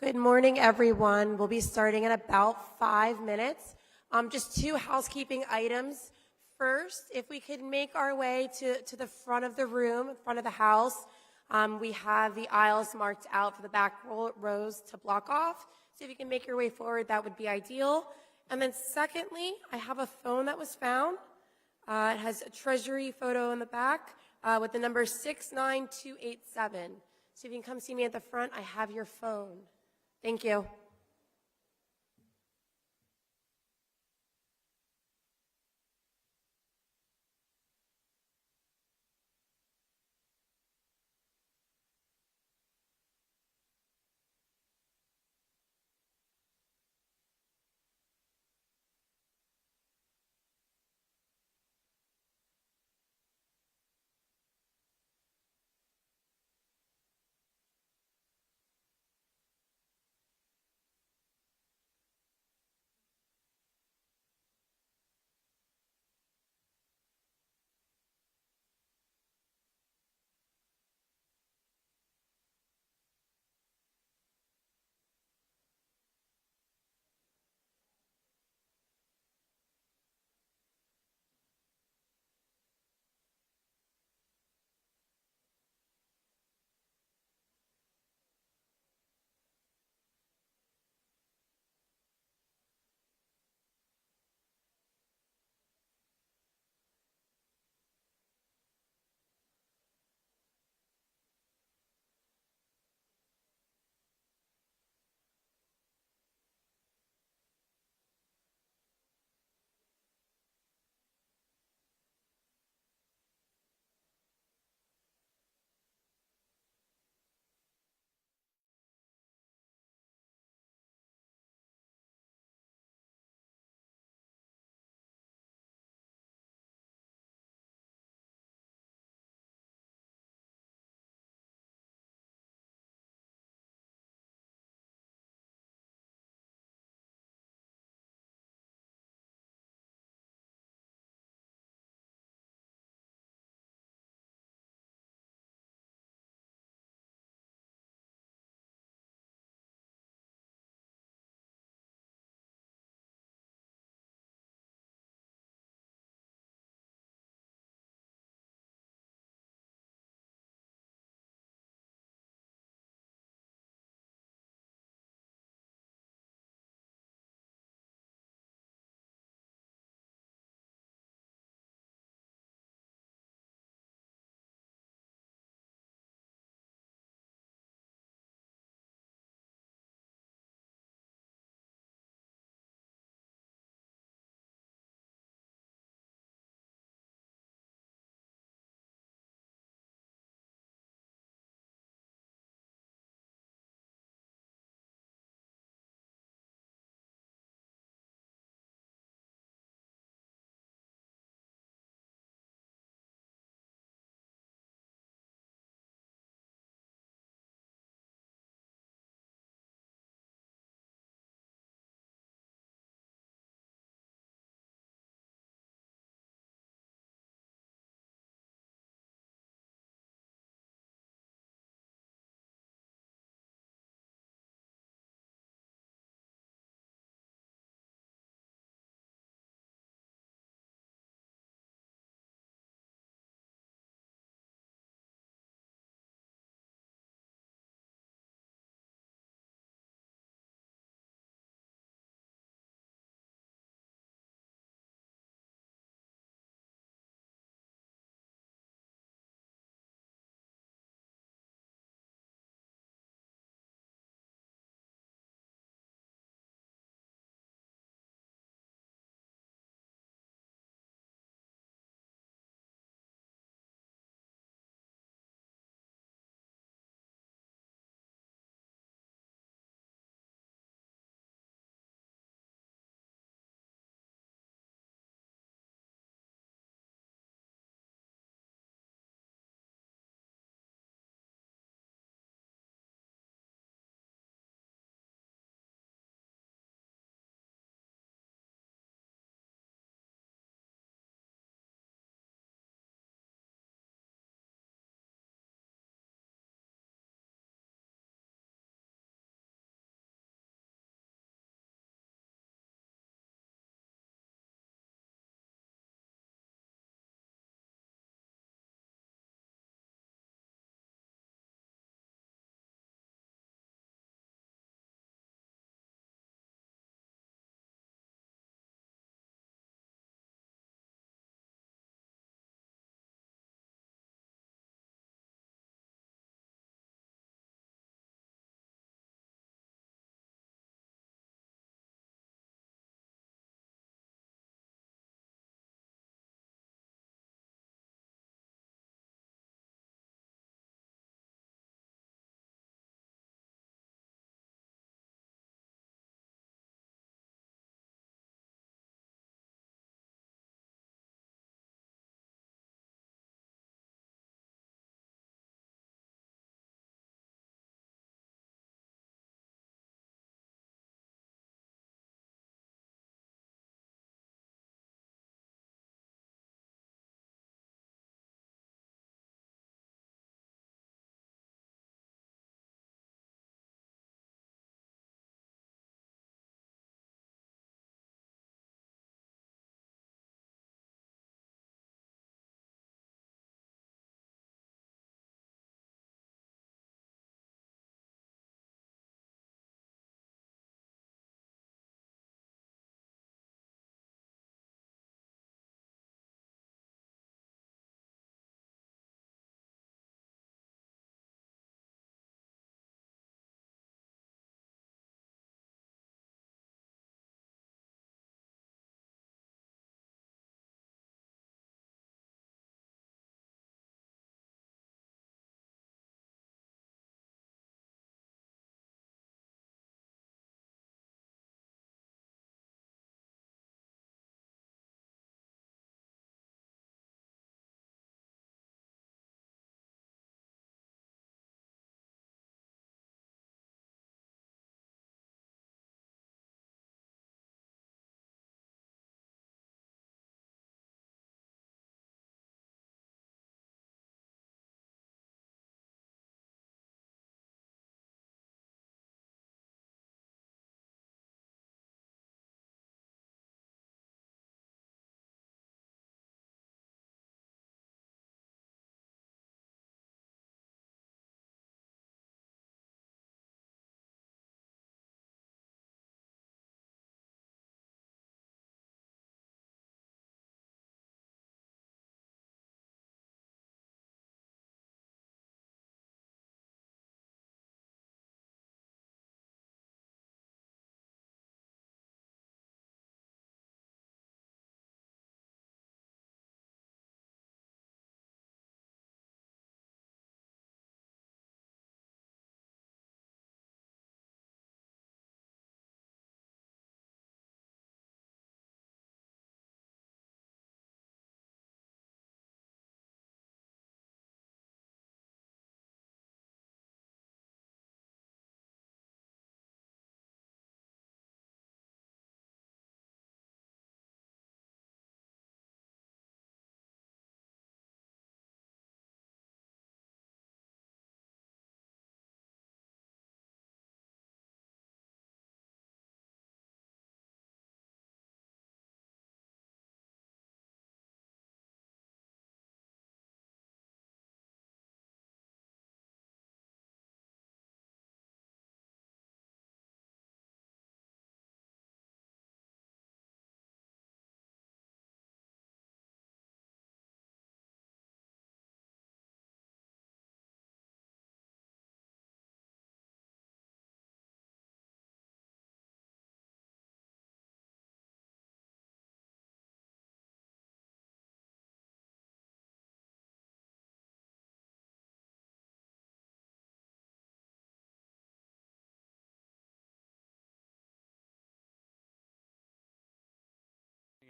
Good morning, everyone. We'll be starting in about 5 minutes. Just two housekeeping items. First, if we could make our way to the front of the room, front of the house, we have the aisles marked out for the back rows to block off. So if you can make your way forward, that would be ideal. And then secondly, I have a phone that was found. It has a treasury photo in the back with the number 69287. So if you can come see me at the front, I have your phone. Thank you.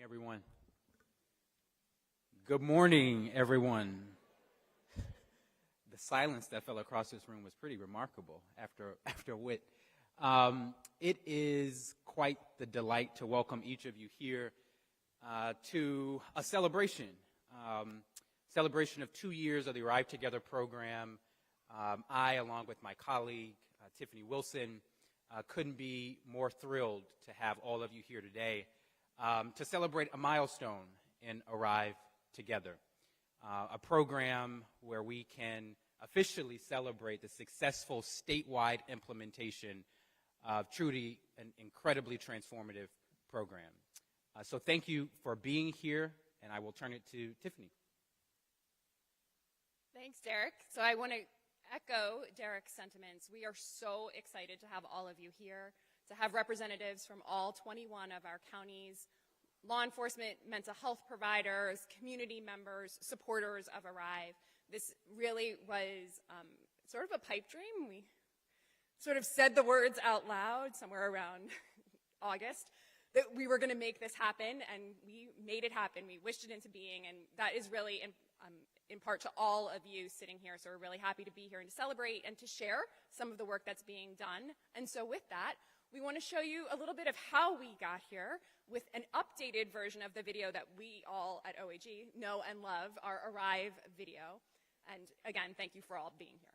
everyone. Good morning, everyone. The silence that fell across this room was pretty remarkable after wit. It is quite the delight to welcome each of you here to a celebration of 2 years of the Arrive Together program. I, along with my colleague, Tiffany Wilson, couldn't be more thrilled to have all of you here today to celebrate a milestone in Arrive Together, a program where we can officially celebrate the successful statewide implementation of truly an incredibly transformative program. So thank you for being here, and I will turn it to Tiffany. Thanks, Derek. So I want to echo Derek's sentiments. We are so excited to have all of you here, to have representatives from all 21 of our counties, law enforcement, mental health providers, community members, supporters of Arrive. This really was sort of a pipe dream. We sort of said the words out loud somewhere around August that we were going to make this happen, and we made it happen. We wished it into being, and that is really in part to all of you sitting here. So we're really happy to be here and to celebrate and to share some of the work that's being done. And so with that, we want to show you a little bit of how we got here with an updated version of the video that we all at OAG know and love, our Arrive video. And again, thank you for all being here.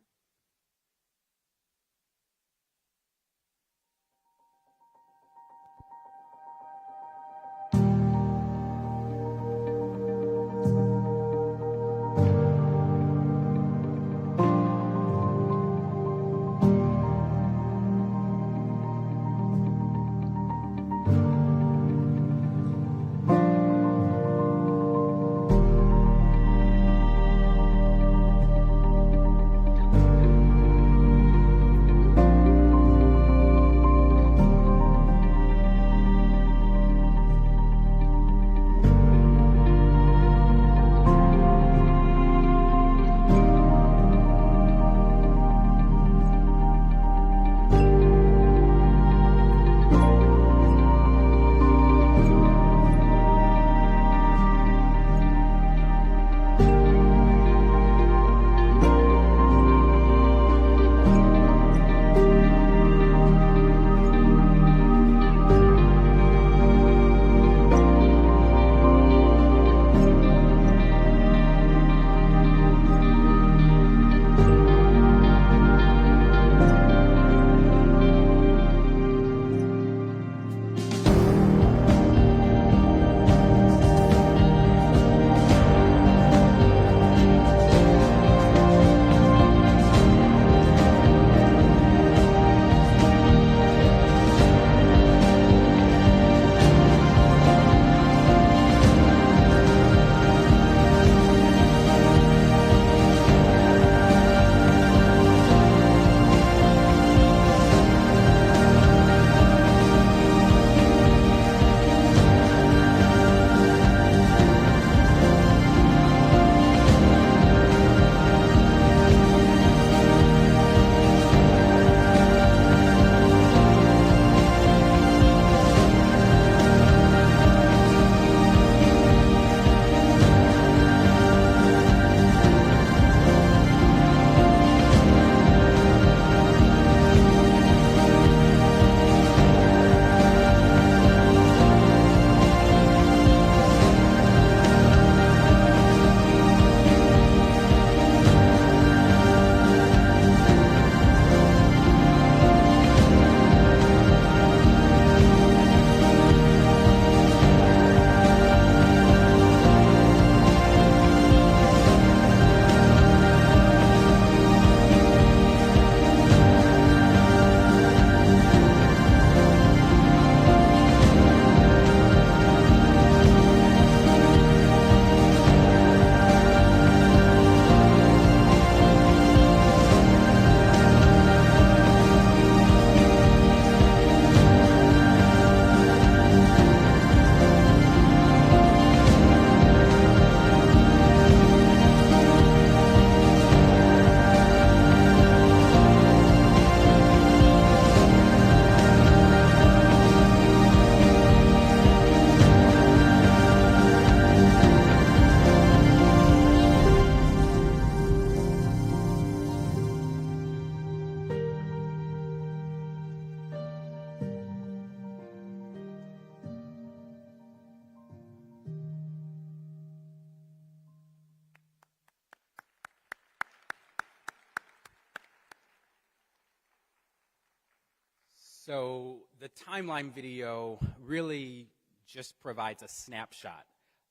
So the timeline video really just provides a snapshot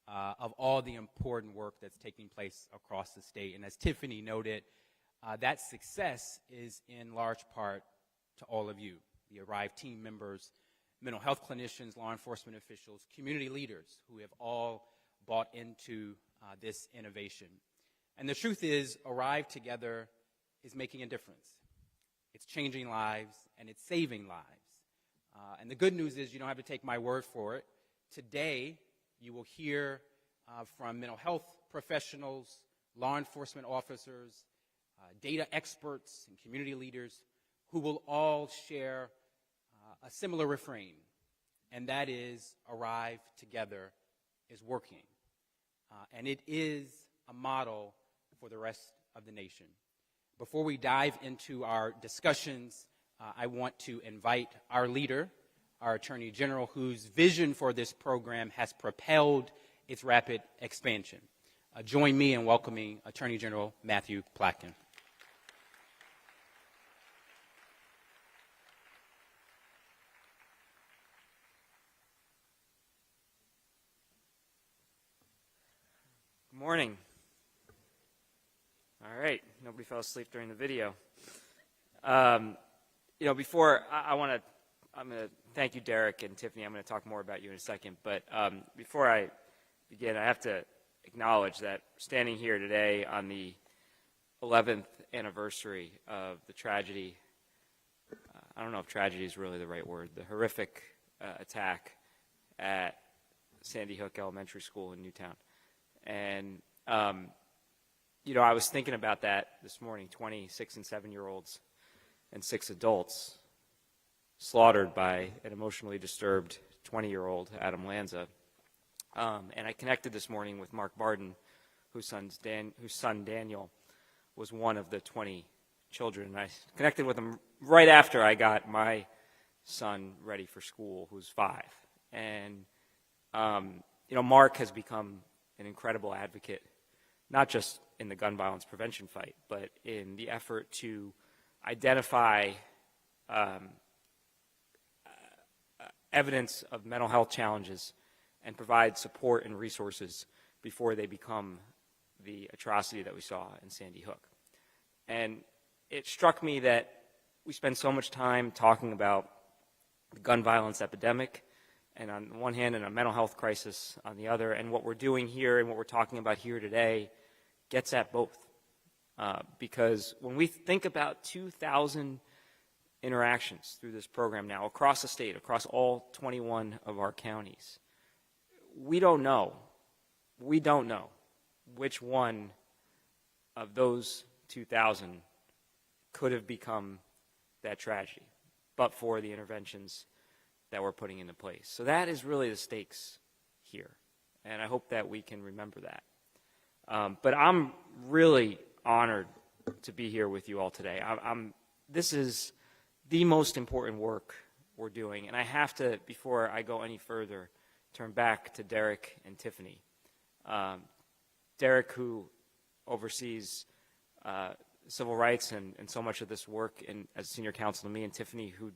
of all the important work that's taking place across the state. And as Tiffany noted, that success is in large part to all of you, the ARRIVE team members, mental health clinicians, law enforcement officials, community leaders who have all bought into this innovation. And the truth is, ARRIVE Together is making a difference. It's changing lives, and it's saving lives. And the good news is you don't have to take my word for it. Today, you will hear from mental health professionals, law enforcement officers, data experts, and community leaders who will all share a similar refrain, and that is ARRIVE Together is working. And it is a model for the rest of the nation. Before we dive into our discussions, I want to invite our leader, our Attorney General, whose vision for this program has propelled its rapid expansion. Join me in welcoming Attorney General Matthew Platkin. Good morning. All right, nobody fell asleep during the video. Before I'm going to thank you, Derek and Tiffany. I'm going to talk more about you in a second. But before I begin, I have to acknowledge that standing here today on the 11th anniversary of the tragedy, I don't know if tragedy is really the right word, the horrific attack at Sandy Hook Elementary School in Newtown. And, I was thinking about that this morning, 26 and 7-year-olds and 6 adults slaughtered by an emotionally disturbed 20-year-old, Adam Lanza. And I connected this morning with Mark Barden, whose son Daniel was one of the 20 children. And I connected with him right after I got my son ready for school, who's 5. And, Mark has become an incredible advocate, not just in the gun violence prevention fight, but in the effort to identify evidence of mental health challenges and provide support and resources before they become the atrocity that we saw in Sandy Hook. And it struck me that we spend so much time talking about the gun violence epidemic, and on the one hand, and a mental health crisis on the other, and what we're doing here and what we're talking about here today gets at both. Because when we think about 2,000 interactions through this program now across the state, across all 21 of our counties, we don't know which one of those 2,000 could have become that tragedy, but for the interventions that we're putting into place. So that is really the stakes here, and I hope that we can remember that. But I'm really honored to be here with you all today. This is the most important work we're doing, and I have to, before I go any further, turn back to Derek and Tiffany. Derek, who oversees civil rights and so much of this work as senior counsel to me, and Tiffany, who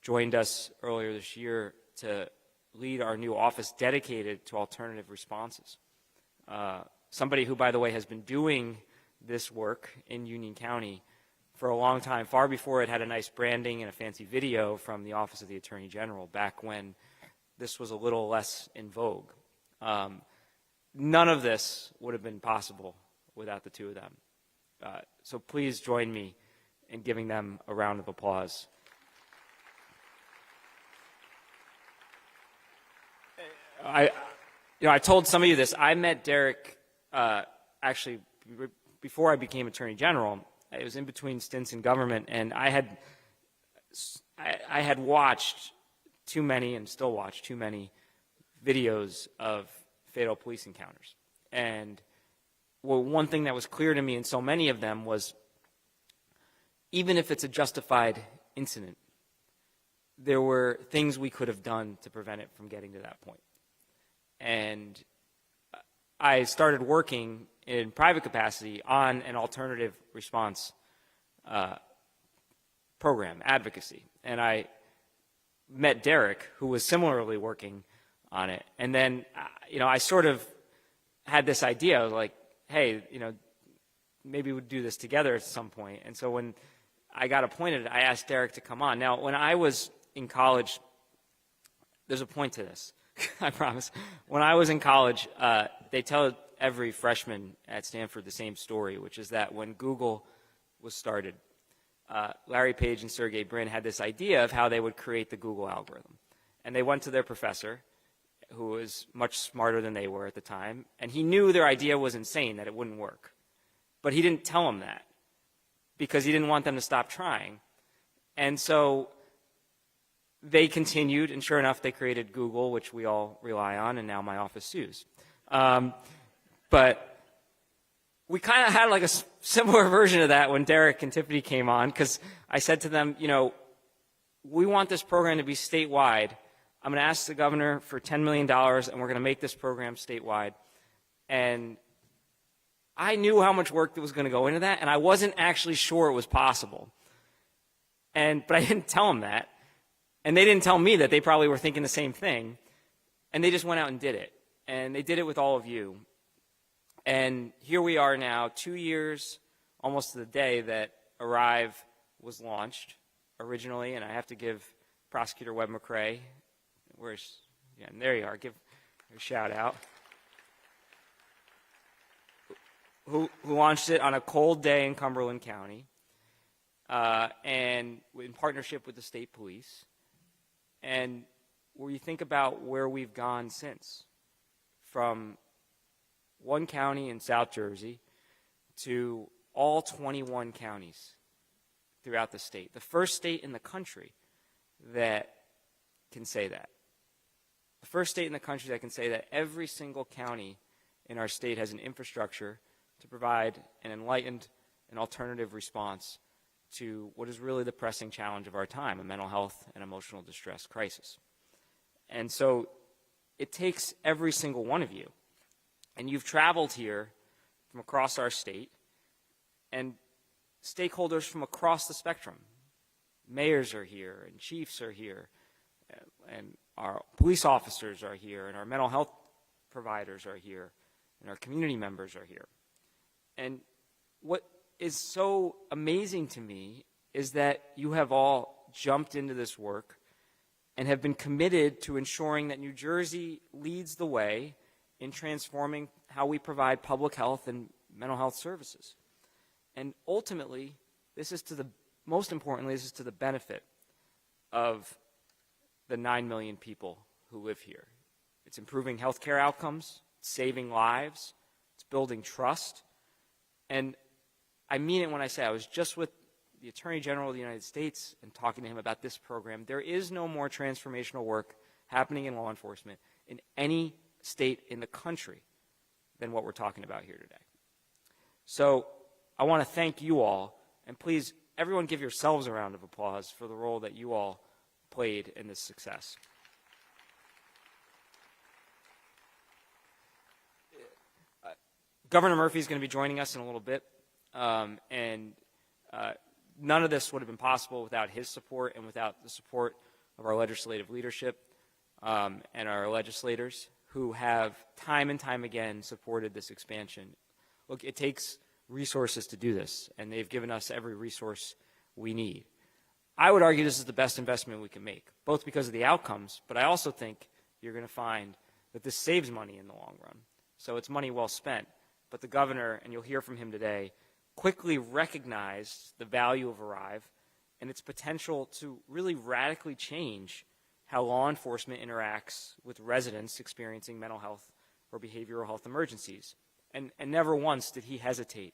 joined us earlier this year to lead our new office dedicated to alternative responses. Somebody who, by the way, has been doing this work in Union County for a long time, far before it had a nice branding and a fancy video from the Office of the Attorney General, back when this was a little less in vogue. None of this would have been possible without the two of them. So please join me in giving them a round of applause. I told some of you this. I met Derek actually before I became Attorney General. It was in between stints in government, and I had watched too many, and still watch too many, videos of fatal police encounters. And one thing that was clear to me in so many of them was, even if it's a justified incident, there were things we could have done to prevent it from getting to that point. And I started working in private capacity on an alternative response program, advocacy. And I met Derek, who was similarly working on it. And then, I sort of had this idea of like, hey, maybe we'd do this together at some point. And so when I got appointed, I asked Derek to come on. Now, when I was in college, there's a point to this, I promise. When I was in college, they tell every freshman at Stanford the same story, which is that when Google was started, Larry Page and Sergey Brin had this idea of how they would create the Google algorithm. And they went to their professor, who was much smarter than they were at the time, and he knew their idea was insane, that it wouldn't work. But he didn't tell them that because he didn't want them to stop trying. And so they continued, and sure enough, they created Google, which we all rely on, and now my office sues. But we kind of had like a similar version of that when Derek and Tiffany came on, because I said to them, we want this program to be statewide. I'm going to ask the governor for $10 million, and we're going to make this program statewide. And I knew how much work that was going to go into that, and I wasn't actually sure it was possible. But I didn't tell them that. And they didn't tell me that. They probably were thinking the same thing. And they just went out and did it. And they did it with all of you. And here we are now, 2 years, almost to the day that Arrive was launched originally. And I have to give Prosecutor Webb McCrae, and there you are, give her a shout out, who launched it on a cold day in Cumberland County, and in partnership with the state police. And where you think about where we've gone since, from one county in South Jersey to all 21 counties throughout the state, the first state in the country that can say that. The first state in the country that can say that every single county in our state has an infrastructure to provide an enlightened and alternative response to what is really the pressing challenge of our time, a mental health and emotional distress crisis. And so it takes every single one of you. And you've traveled here from across our state, and stakeholders from across the spectrum. Mayors are here, and chiefs are here, and our police officers are here, and our mental health providers are here, and our community members are here. And what is so amazing to me is that you have all jumped into this work and have been committed to ensuring that New Jersey leads the way in transforming how we provide public health and mental health services. And ultimately, most importantly, this is to the benefit of the 9 million people who live here. It's improving healthcare outcomes, it's saving lives, it's building trust. And I mean it when I say I was just with the Attorney General of the United States and talking to him about this program. There is no more transformational work happening in law enforcement in any state in the country than what we're talking about here today. So I want to thank you all, and please, everyone give yourselves a round of applause for the role that you all played in this success. Governor Murphy is going to be joining us in a little bit, and none of this would have been possible without his support and without the support of our legislative leadership and our legislators who have time and time again supported this expansion. Look, it takes resources to do this, and they've given us every resource we need. I would argue this is the best investment we can make, both because of the outcomes, but I also think you're going to find that this saves money in the long run. So it's money well spent. But the governor, and you'll hear from him today, quickly recognized the value of Arrive and its potential to really radically change how law enforcement interacts with residents experiencing mental health or behavioral health emergencies. And never once did he hesitate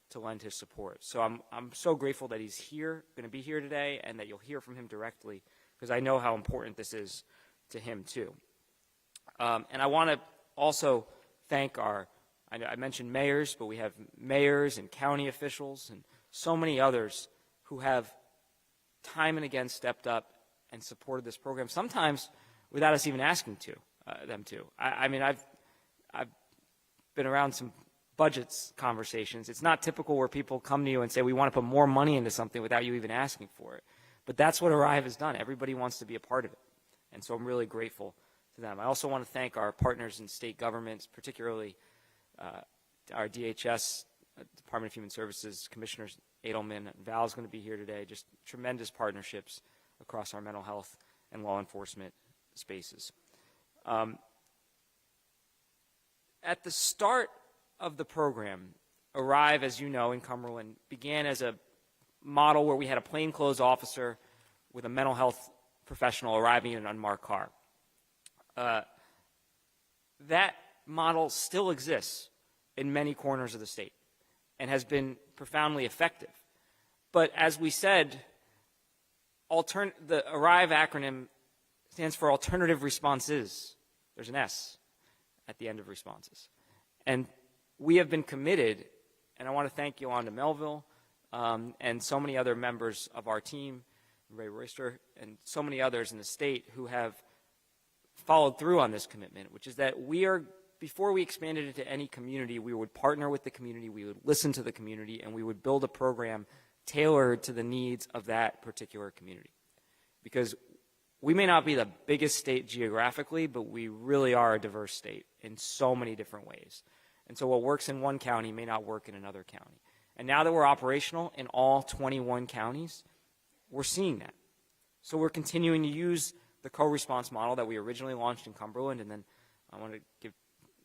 to lend his support. So I'm so grateful that he's here, going to be here today, and that you'll hear from him directly, because I know how important this is to him too. And I want to also thank I mentioned mayors, but we have mayors and county officials and so many others who have time and again stepped up and supported this program, sometimes without us even asking them to. I mean, I've been around some budgets conversations. It's not typical where people come to you and say, we want to put more money into something without you even asking for it. But that's what Arrive has done. Everybody wants to be a part of it. And so I'm really grateful to them. I also want to thank our partners in state governments, particularly our DHS, Department of Human Services, Commissioners Edelman and Val is going to be here today. Just tremendous partnerships across our mental health and law enforcement spaces. At the start of the program, Arrive, as you know, in Cumberland, began as a model where we had a plainclothes officer with a mental health professional arriving in an unmarked car. That model still exists in many corners of the state and has been profoundly effective. But as we said, the ARRIVE acronym stands for Alternative Responses. There's an S at the end of responses. And we have been committed, and I want to thank Yolanda Melville and so many other members of our team, Ray Royster, and so many others in the state who have followed through on this commitment, which is that before we expanded into any community, we would partner with the community, we would listen to the community, and we would build a program tailored to the needs of that particular community. Because we may not be the biggest state geographically, but we really are a diverse state in so many different ways. And so what works in one county may not work in another county. And now that we're operational in all 21 counties, we're seeing that. So we're continuing to use the co-response model that we originally launched in Cumberland, and then I want to give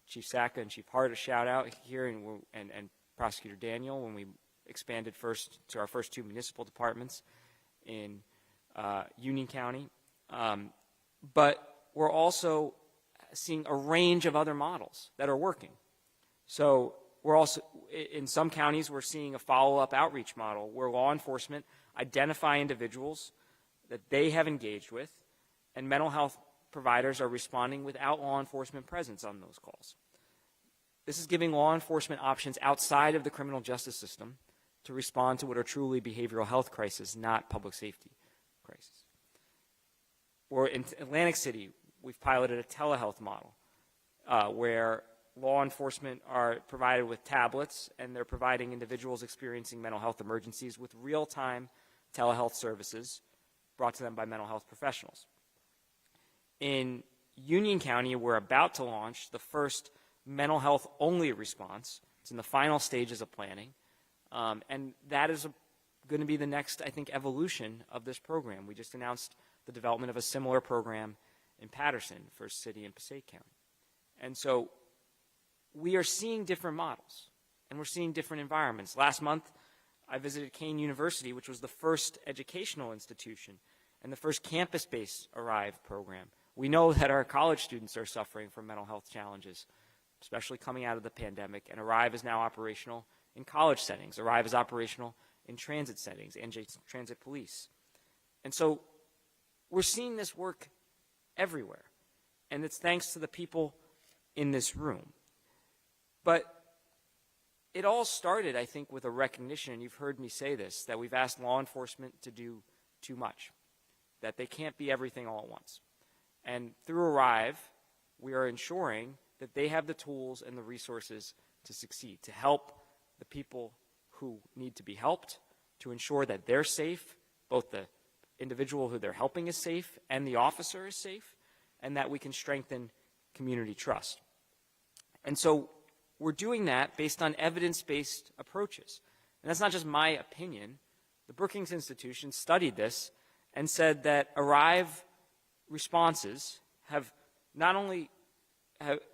Chief Sacca and Chief Hart a shout out here, and Prosecutor Daniel when we expanded first to our first two municipal departments in Union County. But we're also seeing a range of other models that are working. So we're also, in some counties, we're seeing a follow-up outreach model where law enforcement identify individuals that they have engaged with, and mental health providers are responding without law enforcement presence on those calls. This is giving law enforcement options outside of the criminal justice system to respond to what are truly behavioral health crises, not public safety crises. Or in Atlantic City, we've piloted a telehealth model where law enforcement are provided with tablets, and they're providing individuals experiencing mental health emergencies with real-time telehealth services brought to them by mental health professionals. In Union County, we're about to launch the first mental health-only response. It's in the final stages of planning, and that is going to be the next, I think, evolution of this program. We just announced the development of a similar program in Patterson, First City in Passaic County. And so we are seeing different models, and we're seeing different environments. Last month, I visited Kane University, which was the first educational institution and the first campus-based ARRIVE program. We know that our college students are suffering from mental health challenges, especially coming out of the pandemic, and ARRIVE is now operational in college settings. ARRIVE is operational in transit settings and transit police. And so we're seeing this work everywhere, and it's thanks to the people in this room. But it all started, I think, with a recognition, and you've heard me say this, that we've asked law enforcement to do too much, that they can't be everything all at once. And through ARRIVE, we are ensuring that they have the tools and the resources to succeed, to help the people who need to be helped, to ensure that they're safe, both the individual who they're helping is safe and the officer is safe, and that we can strengthen community trust. And so we're doing that based on evidence-based approaches. And that's not just my opinion. The Brookings Institution studied this and said that ARRIVE responses have not only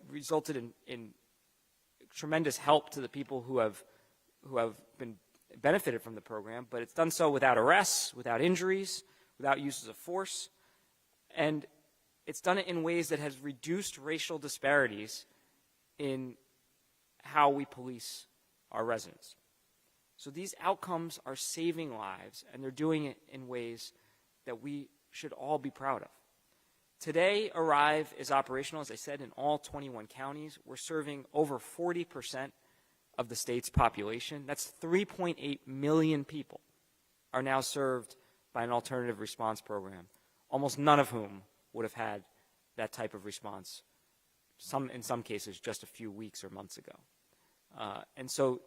resulted in tremendous help to the people who have been benefited from the program, but it's done so without arrests, without injuries, without uses of force, and it's done it in ways that has reduced racial disparities in how we police our residents. So these outcomes are saving lives, and they're doing it in ways that we should all be proud of. Today, ARRIVE is operational, as I said, in all 21 counties. We're serving over 40% of the state's population. That's 3.8 million people are now served by an alternative response program, almost none of whom would have had that type of response, in some cases, just a few weeks or months ago. And so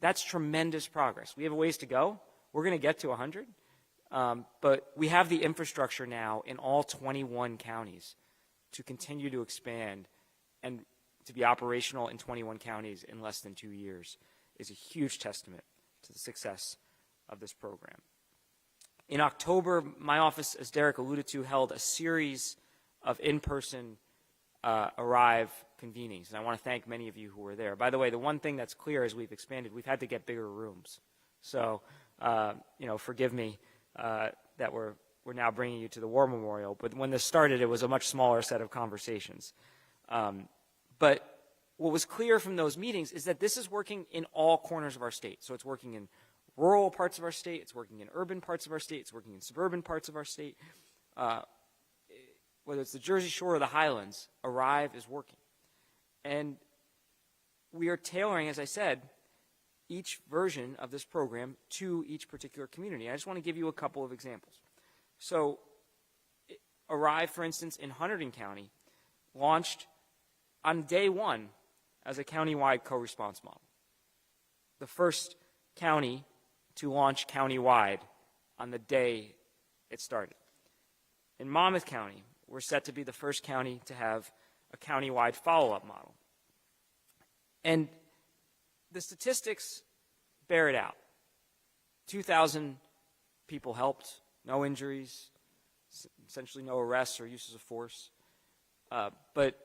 that's tremendous progress. We have a ways to go. We're going to get to 100. But we have the infrastructure now in all 21 counties to continue to expand, and to be operational in 21 counties in less than 2 years is a huge testament to the success of this program. In October, my office, as Derek alluded to, held a series of in-person Arrive convenings, and I want to thank many of you who were there. By the way, the one thing that's clear as we've expanded, we've had to get bigger rooms. So, forgive me that we're now bringing you to the War Memorial, but when this started, it was a much smaller set of conversations. But what was clear from those meetings is that this is working in all corners of our state. So it's working in rural parts of our state, it's working in urban parts of our state, it's working in suburban parts of our state. Whether it's the Jersey Shore or the Highlands, Arrive is working. And we are tailoring, as I said, each version of this program to each particular community. I just want to give you a couple of examples. So Arrive, for instance, in Hunterdon County, launched on day one as a countywide co-response model. The first county to launch countywide on the day it started. In Monmouth County, we're set to be the first county to have a countywide follow-up model. And the statistics bear it out. 2,000 people helped, no injuries, essentially no arrests or uses of force. But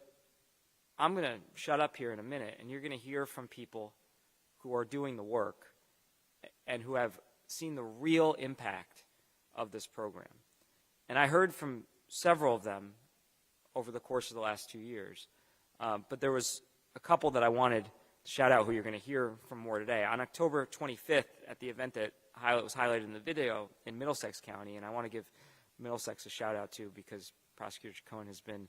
I'm going to shut up here in a minute, and you're going to hear from people who are doing the work and who have seen the real impact of this program. And I heard from several of them over the course of the last 2 years. But there was a couple that I wanted to shout out who you're going to hear from more today. On October 25th, at the event that was highlighted in the video in Middlesex County, and I want to give Middlesex a shout out too, because Prosecutor Chacon has been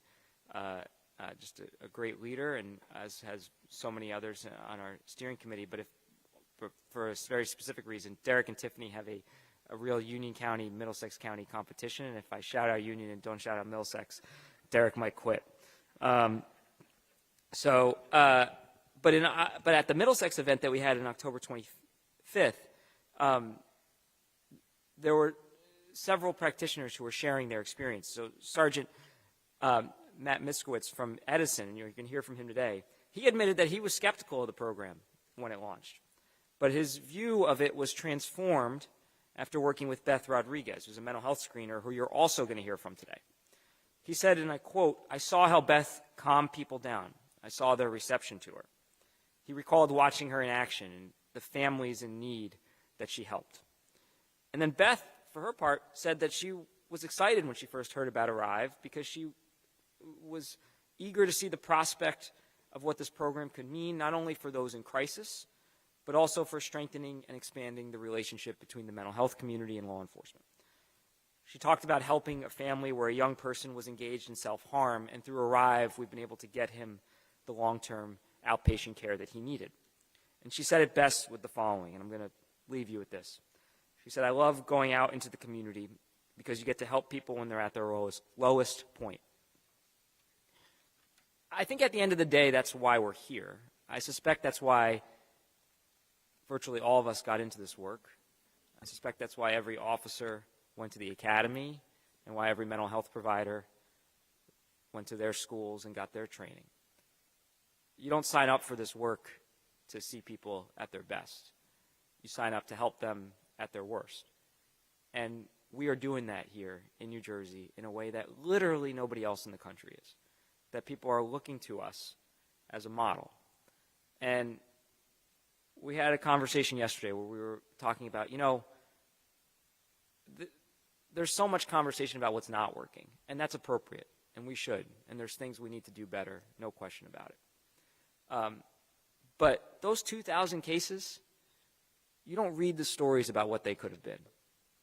just a great leader, and as has so many others on our steering committee. But for a very specific reason, Derek and Tiffany have a real Union County, Middlesex County competition, and if I shout out Union and don't shout out Middlesex, Derek might quit. But at the Middlesex event that we had on October 25th, there were several practitioners who were sharing their experience. So Sergeant Matt Miskowitz from Edison, and you can hear from him today, he admitted that he was skeptical of the program when it launched. But his view of it was transformed after working with Beth Rodriguez, who's a mental health screener, who you're also going to hear from today. He said, and I quote, "I saw how Beth calmed people down. I saw their reception to her." He recalled watching her in action and the families in need that she helped. And then Beth, for her part, said that she was excited when she first heard about Arrive because she was eager to see the prospect of what this program could mean, not only for those in crisis, but also for strengthening and expanding the relationship between the mental health community and law enforcement. She talked about helping a family where a young person was engaged in self-harm, and through Arrive, we've been able to get him the long-term outpatient care that he needed. And she said it best with the following, and I'm going to leave you with this. She said, "I love going out into the community because you get to help people when they're at their lowest point." I think at the end of the day, that's why we're here. I suspect that's why virtually all of us got into this work. I suspect that's why every officer went to the academy and why every mental health provider went to their schools and got their training. You don't sign up for this work to see people at their best. You sign up to help them at their worst. And we are doing that here in New Jersey in a way that literally nobody else in the country is, that people are looking to us as a model. And we had a conversation yesterday where we were talking about, there's so much conversation about what's not working, and that's appropriate, and we should, and there's things we need to do better, no question about it. But those 2,000 cases, you don't read the stories about what they could have been.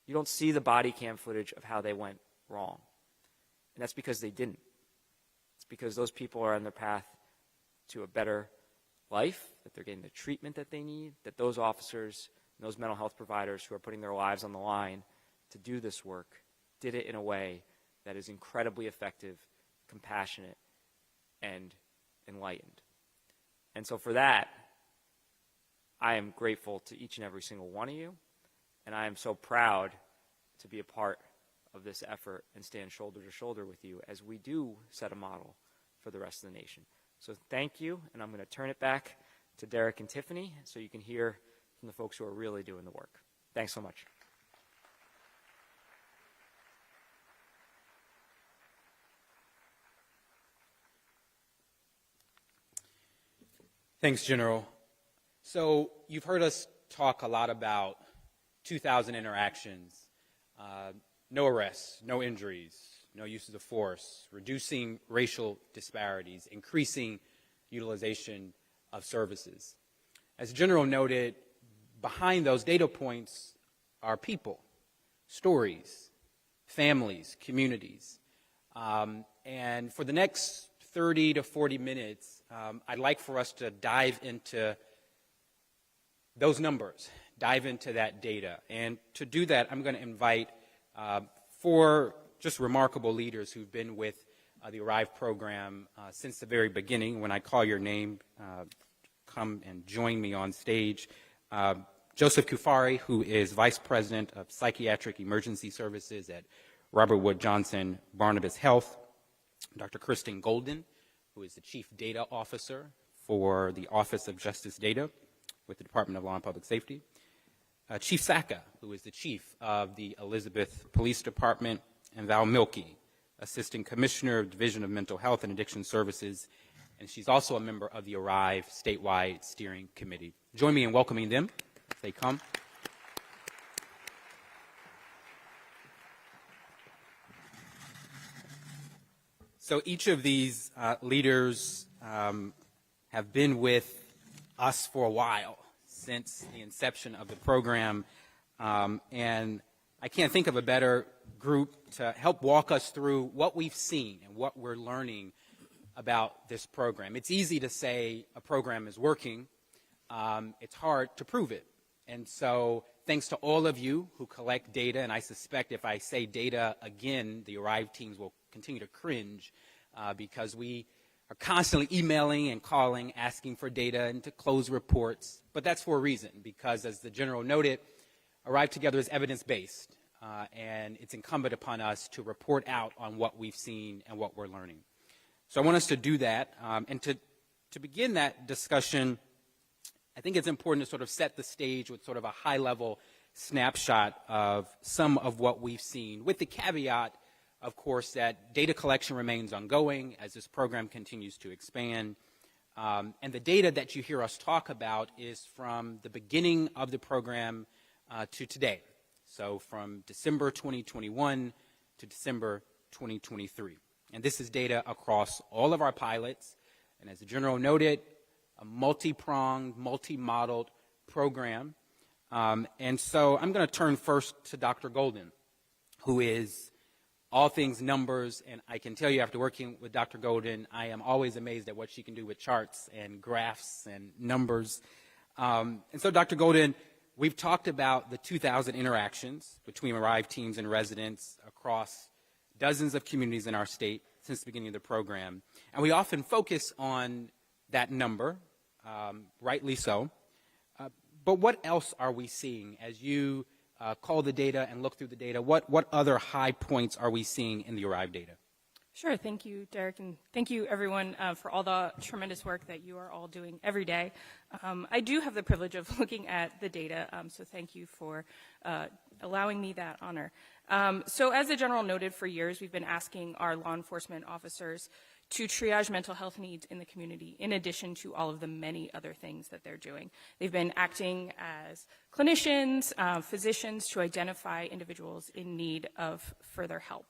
You don't see the body cam footage of how they went wrong, and that's because they didn't. It's because those people are on their path to a better life, that they're getting the treatment that they need, that those officers and those mental health providers who are putting their lives on the line to do this work did it in a way that is incredibly effective, compassionate, and enlightened. And so for that, I am grateful to each and every single one of you, and I am so proud to be a part of this effort and stand shoulder to shoulder with you as we do set a model for the rest of the nation. So thank you, and I'm going to turn it back to Derek and Tiffany so you can hear from the folks who are really doing the work. Thanks so much. Thanks, General. So you've heard us talk a lot about 2,000 interactions, no arrests, no injuries, no uses of force, reducing racial disparities, increasing utilization of services. As General noted, behind those data points are people, stories, families, communities. And for the next 30 to 40 minutes, I'd like for us to dive into those numbers, dive into that data. And to do that, I'm going to invite four just remarkable leaders who've been with the ARRIVE program since the very beginning. When I call your name, come and join me on stage. Joseph Kufari, who is Vice President of Psychiatric Emergency Services at Robert Wood Johnson Barnabas Health. Dr. Kristen Golden, who is the Chief Data Officer for the Office of Justice Data with the Department of Law and Public Safety. Chief Saka, who is the Chief of the Elizabeth Police Department, and Val Milkey, Assistant Commissioner of Division of Mental Health and Addiction Services, and she's also a member of the ARRIVE Statewide Steering Committee. Join me in welcoming them as they come. So each of these leaders have been with us for a while, since the inception of the program, and I can't think of a better group to help walk us through what we've seen and what we're learning about this program. It's easy to say a program is working. It's hard to prove it. And so thanks to all of you who collect data, and I suspect if I say data again, the ARRIVE teams will continue to cringe because we are constantly emailing and calling, asking for data and to close reports. But that's for a reason, because as the General noted, ARRIVE Together is evidence-based, and it's incumbent upon us to report out on what we've seen and what we're learning. So I want us to do that, and to begin that discussion, I think it's important to sort of set the stage with sort of a high-level snapshot of some of what we've seen, with the caveat, of course, that data collection remains ongoing as this program continues to expand. And the data that you hear us talk about is from the beginning of the program to today. So from December 2021 to December 2023. And this is data across all of our pilots. And as the General noted, a multi-pronged, multi-modeled program. And so I'm going to turn first to Dr. Golden, who is all things numbers, and I can tell you after working with Dr. Golden, I am always amazed at what she can do with charts and graphs and numbers. And so, Dr. Golden, we've talked about the 2,000 interactions between ARRIVE teams and residents across dozens of communities in our state since the beginning of the program. And we often focus on that number, rightly so. But what else are we seeing as you call the data and look through the data? What other high points are we seeing in the ARRIVE data? Sure. Thank you, Derek, and thank you, everyone, for all the tremendous work that you are all doing every day. I do have the privilege of looking at the data, so thank you for allowing me that honor. So as the General noted, for years we've been asking our law enforcement officers to triage mental health needs in the community, in addition to all of the many other things that they're doing. They've been acting as clinicians, physicians, to identify individuals in need of further help.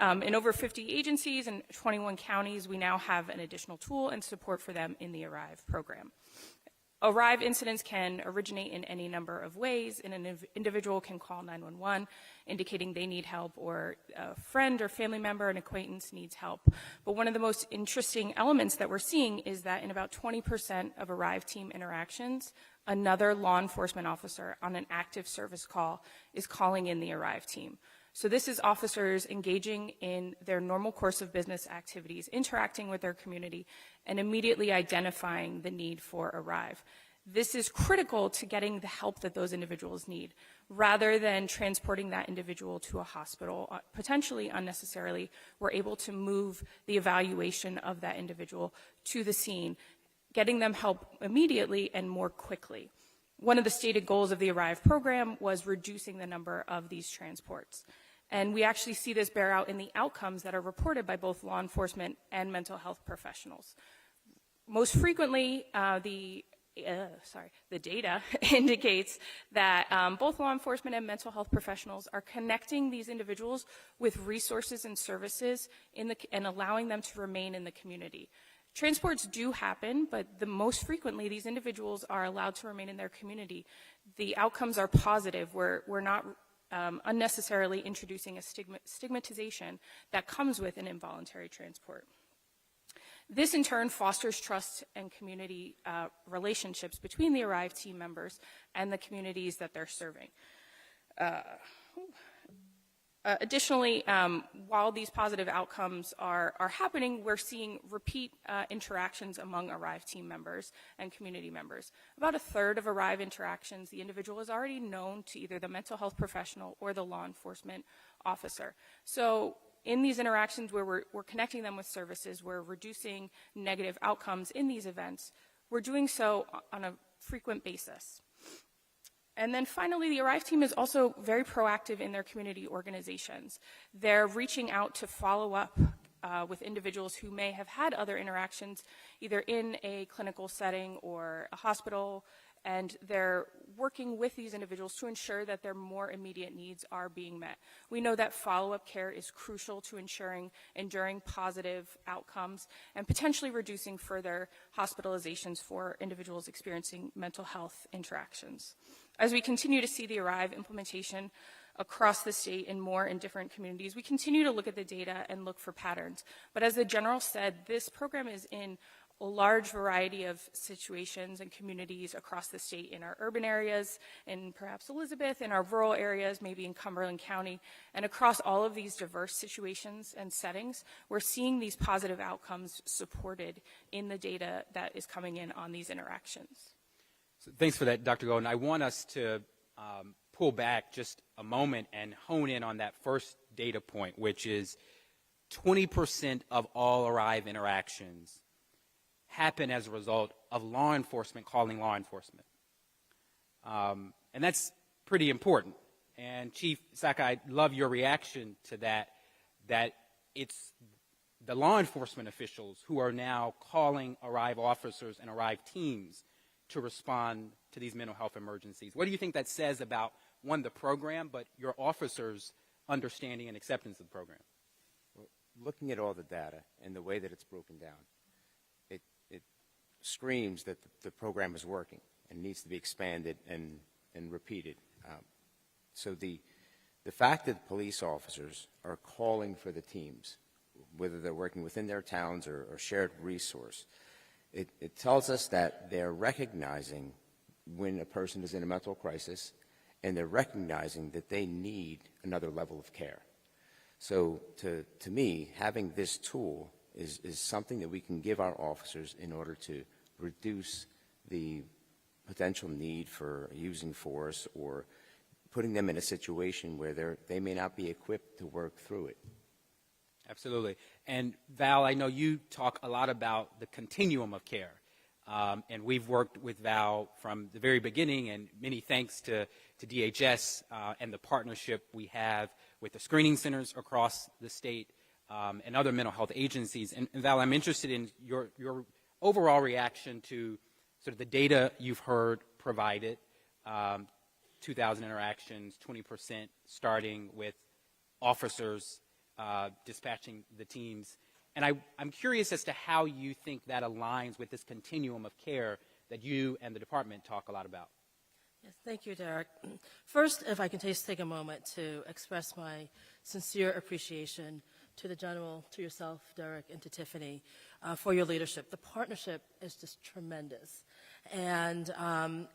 In over 50 agencies and 21 counties, we now have an additional tool and support for them in the ARRIVE program. ARRIVE incidents can originate in any number of ways, and an individual can call 911 indicating they need help, or a friend or family member, an acquaintance needs help. But one of the most interesting elements that we're seeing is that in about 20% of ARRIVE team interactions, another law enforcement officer on an active service call is calling in the ARRIVE team. So this is officers engaging in their normal course of business activities, interacting with their community, and immediately identifying the need for ARRIVE. This is critical to getting the help that those individuals need. rather than transporting that individual to a hospital, potentially unnecessarily, we're able to move the evaluation of that individual to the scene, getting them help immediately and more quickly. One of the stated goals of the ARRIVE program was reducing the number of these transports. And we actually see this bear out in the outcomes that are reported by both law enforcement and mental health professionals. Most frequently, the data indicates that both law enforcement and mental health professionals are connecting these individuals with resources and services and allowing them to remain in the community. Transports do happen, but most frequently these individuals are allowed to remain in their community. The outcomes are positive. We're not unnecessarily introducing a stigmatization that comes with an involuntary transport. This, in turn, fosters trust and community relationships between the ARRIVE team members and the communities that they're serving. Additionally, while these positive outcomes are happening, we're seeing repeat interactions among ARRIVE team members and community members. About a third of ARRIVE interactions, the individual is already known to either the mental health professional or the law enforcement officer. So in these interactions where we're connecting them with services, we're reducing negative outcomes in these events, we're doing so on a frequent basis. And then finally, the ARRIVE team is also very proactive in their community organizations. They're reaching out to follow up with individuals who may have had other interactions, either in a clinical setting or a hospital, and they're working with these individuals to ensure that their more immediate needs are being met. We know that follow-up care is crucial to enduring positive outcomes and potentially reducing further hospitalizations for individuals experiencing mental health interactions. As we continue to see the ARRIVE implementation across the state and more in different communities, we continue to look at the data and look for patterns. But as the General said, this program is in a large variety of situations and communities across the state, in our urban areas, in perhaps Elizabeth, in our rural areas, maybe in Cumberland County, and across all of these diverse situations and settings, we're seeing these positive outcomes supported in the data that is coming in on these interactions. So thanks for that, Dr. Golden. I want us to pull back just a moment and hone in on that first data point, which is 20% of all ARRIVE interactions happen as a result of law enforcement calling law enforcement. And that's pretty important. And Chief Sakai, I'd love your reaction to that it's the law enforcement officials who are now calling ARRIVE officers and ARRIVE teams to respond to these mental health emergencies. What do you think that says about, one, the program, but your officers' understanding and acceptance of the program? Well, looking at all the data and the way that it's broken down, it screams that the program is working and needs to be expanded and repeated. So the fact that police officers are calling for the teams, whether they're working within their towns or shared resource, it tells us that they're recognizing when a person is in a mental crisis, and they're recognizing that they need another level of care. So to me, having this tool is something that we can give our officers in order to reduce the potential need for using force or putting them in a situation where they may not be equipped to work through it. Absolutely. And Val, I know you talk a lot about the continuum of care. And we've worked with Val from the very beginning, and many thanks to DHS and the partnership we have with the screening centers across the state and other mental health agencies. And Val, I'm interested in your overall reaction to sort of the data you've heard provided, 2,000 interactions, 20% starting with officers dispatching the teams. And I'm curious as to how you think that aligns with this continuum of care that you and the department talk a lot about. Yes, thank you, Derek. First, if I can just take a moment to express my sincere appreciation to the General, to yourself, Derek, and to Tiffany for your leadership. The partnership is just tremendous. And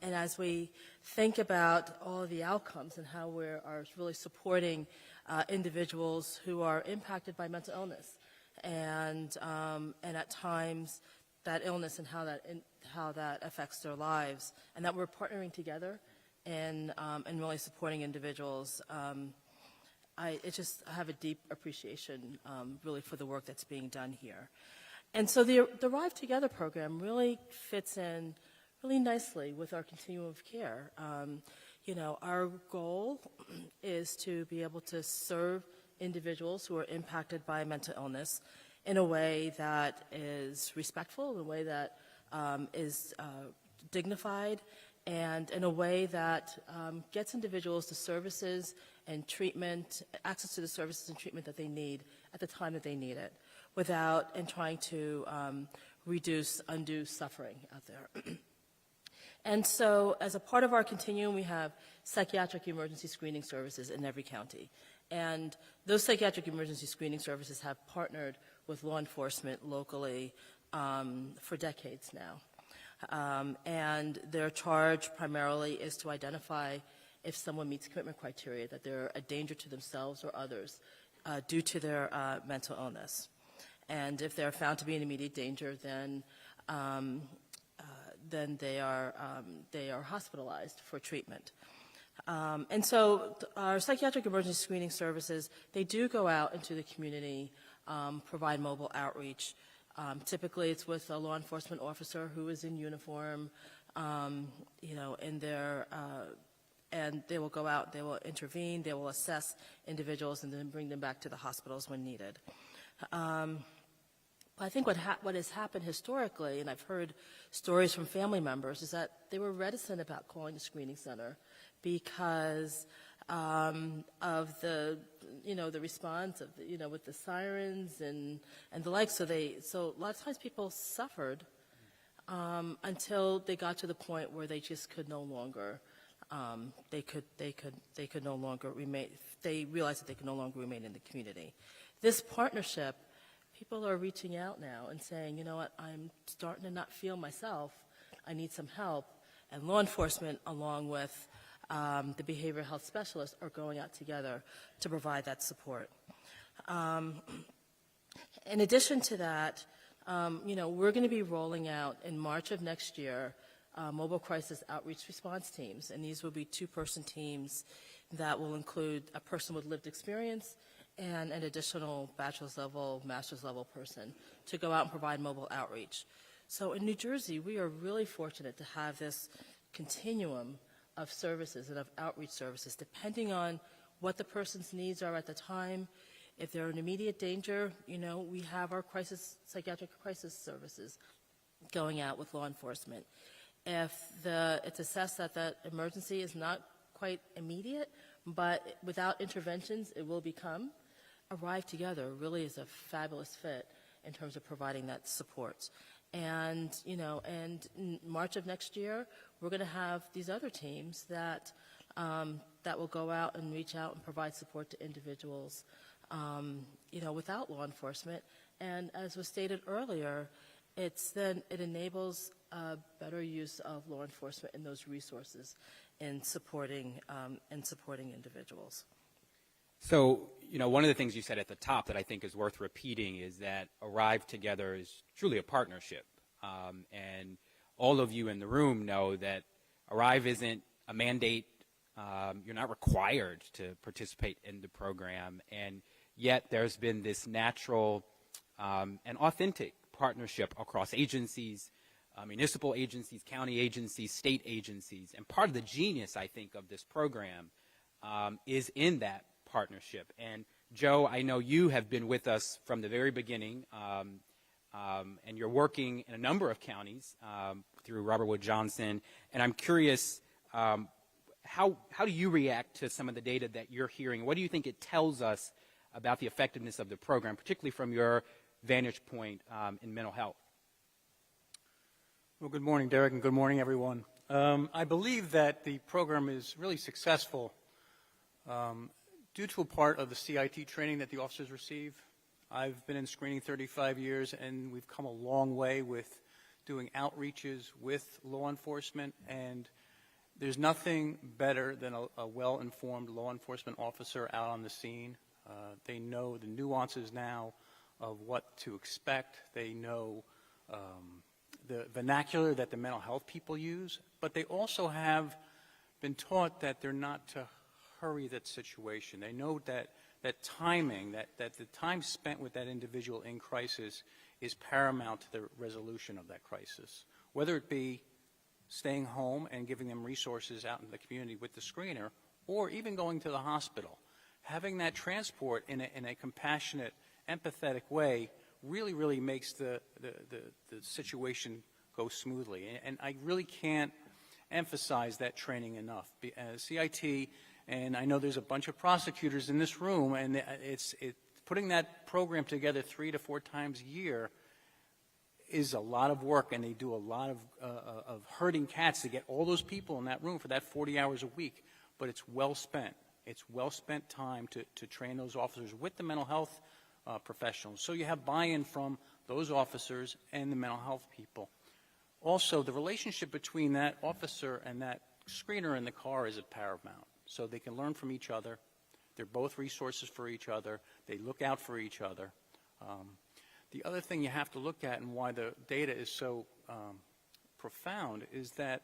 as we think about all of the outcomes and how we are really supporting individuals who are impacted by mental illness, and at times that illness and how that affects their lives, and that we're partnering together in really supporting individuals. I have a deep appreciation, really, for the work that's being done here. And so the Arrive Together program really fits in really nicely with our continuum of care. Our goal is to be able to serve individuals who are impacted by mental illness in a way that is respectful, in a way that is dignified, and in a way that gets individuals the services and treatment, access to the services and treatment that they need at the time that they need it, and trying to reduce undue suffering out there. And so as a part of our continuum, we have psychiatric emergency screening services in every county. And those psychiatric emergency screening services have partnered with law enforcement locally for decades now. And their charge primarily is to identify if someone meets commitment criteria, that they're a danger to themselves or others due to their mental illness. And if they're found to be in immediate danger, then they are hospitalized for treatment. And so our psychiatric emergency screening services, they do go out into the community, provide mobile outreach. Typically, it's with a law enforcement officer who is in uniform, in their, and they will go out, they will intervene, they will assess individuals, and then bring them back to the hospitals when needed. I think what has happened historically, and I've heard stories from family members, is that they were reticent about calling the screening center because of the response of with the sirens and the like. So a lot of times people suffered until they got to the point where they just could no longer. They could no longer remain. They realized that they could no longer remain in the community. This partnership. People are reaching out now and saying, you know what, I'm starting to not feel myself. I need some help. And law enforcement, along with the behavioral health specialists, are going out together to provide that support. In addition to that, we're going to be rolling out in March of next year mobile crisis outreach response teams. And these will be two-person teams that will include a person with lived experience and an additional bachelor's level, master's level person to go out and provide mobile outreach. So in New Jersey, we are really fortunate to have this continuum of services and of outreach services, depending on what the person's needs are at the time. If they're in immediate danger, we have our psychiatric crisis services going out with law enforcement. If it's assessed that the emergency is not quite immediate, but without interventions, it will become, Arrive Together really is a fabulous fit in terms of providing that support. And in March of next year, we're going to have these other teams that will go out and reach out and provide support to individuals, without law enforcement. And as was stated earlier, it enables a better use of law enforcement and those resources in supporting individuals. So, one of the things you said at the top that I think is worth repeating is that Arrive Together is truly a partnership. And all of you in the room know that Arrive isn't a mandate. You're not required to participate in the program. And yet there's been this natural and authentic partnership across agencies, municipal agencies, county agencies, state agencies. And part of the genius, I think, of this program is in that partnership. And Joe, I know you have been with us from the very beginning, and you're working in a number of counties through Robert Wood Johnson. And I'm curious, how do you react to some of the data that you're hearing? What do you think it tells us about the effectiveness of the program, particularly from your vantage point in mental health? Well, good morning, Derek, and good morning, everyone. I believe that the program is really successful due to a part of the CIT training that the officers receive. I've been in screening 35 years, and we've come a long way with doing outreaches with law enforcement, and there's nothing better than a well-informed law enforcement officer out on the scene. They know the nuances now of what to expect. They know the vernacular that the mental health people use, but they also have been taught that they're not to hurry that situation. They know that timing, that the time spent with that individual in crisis is paramount to the resolution of that crisis, whether it be staying home and giving them resources out in the community with the screener, or even going to the hospital. Having that transport in a compassionate, empathetic way really makes the situation go smoothly. And I really can't emphasize that training enough. CIT, and I know there's a bunch of prosecutors in this room, and it's putting that program together 3 to 4 times a year is a lot of work, and they do a lot of herding cats to get all those people in that room for that 40 hours a week. But it's well spent. It's well spent time to train those officers with the mental health professionals. So you have buy-in from those officers and the mental health people. Also, the relationship between that officer and that screener in the car is paramount. So they can learn from each other. They're both resources for each other. They look out for each other. The other thing you have to look at, and why the data is so profound, is that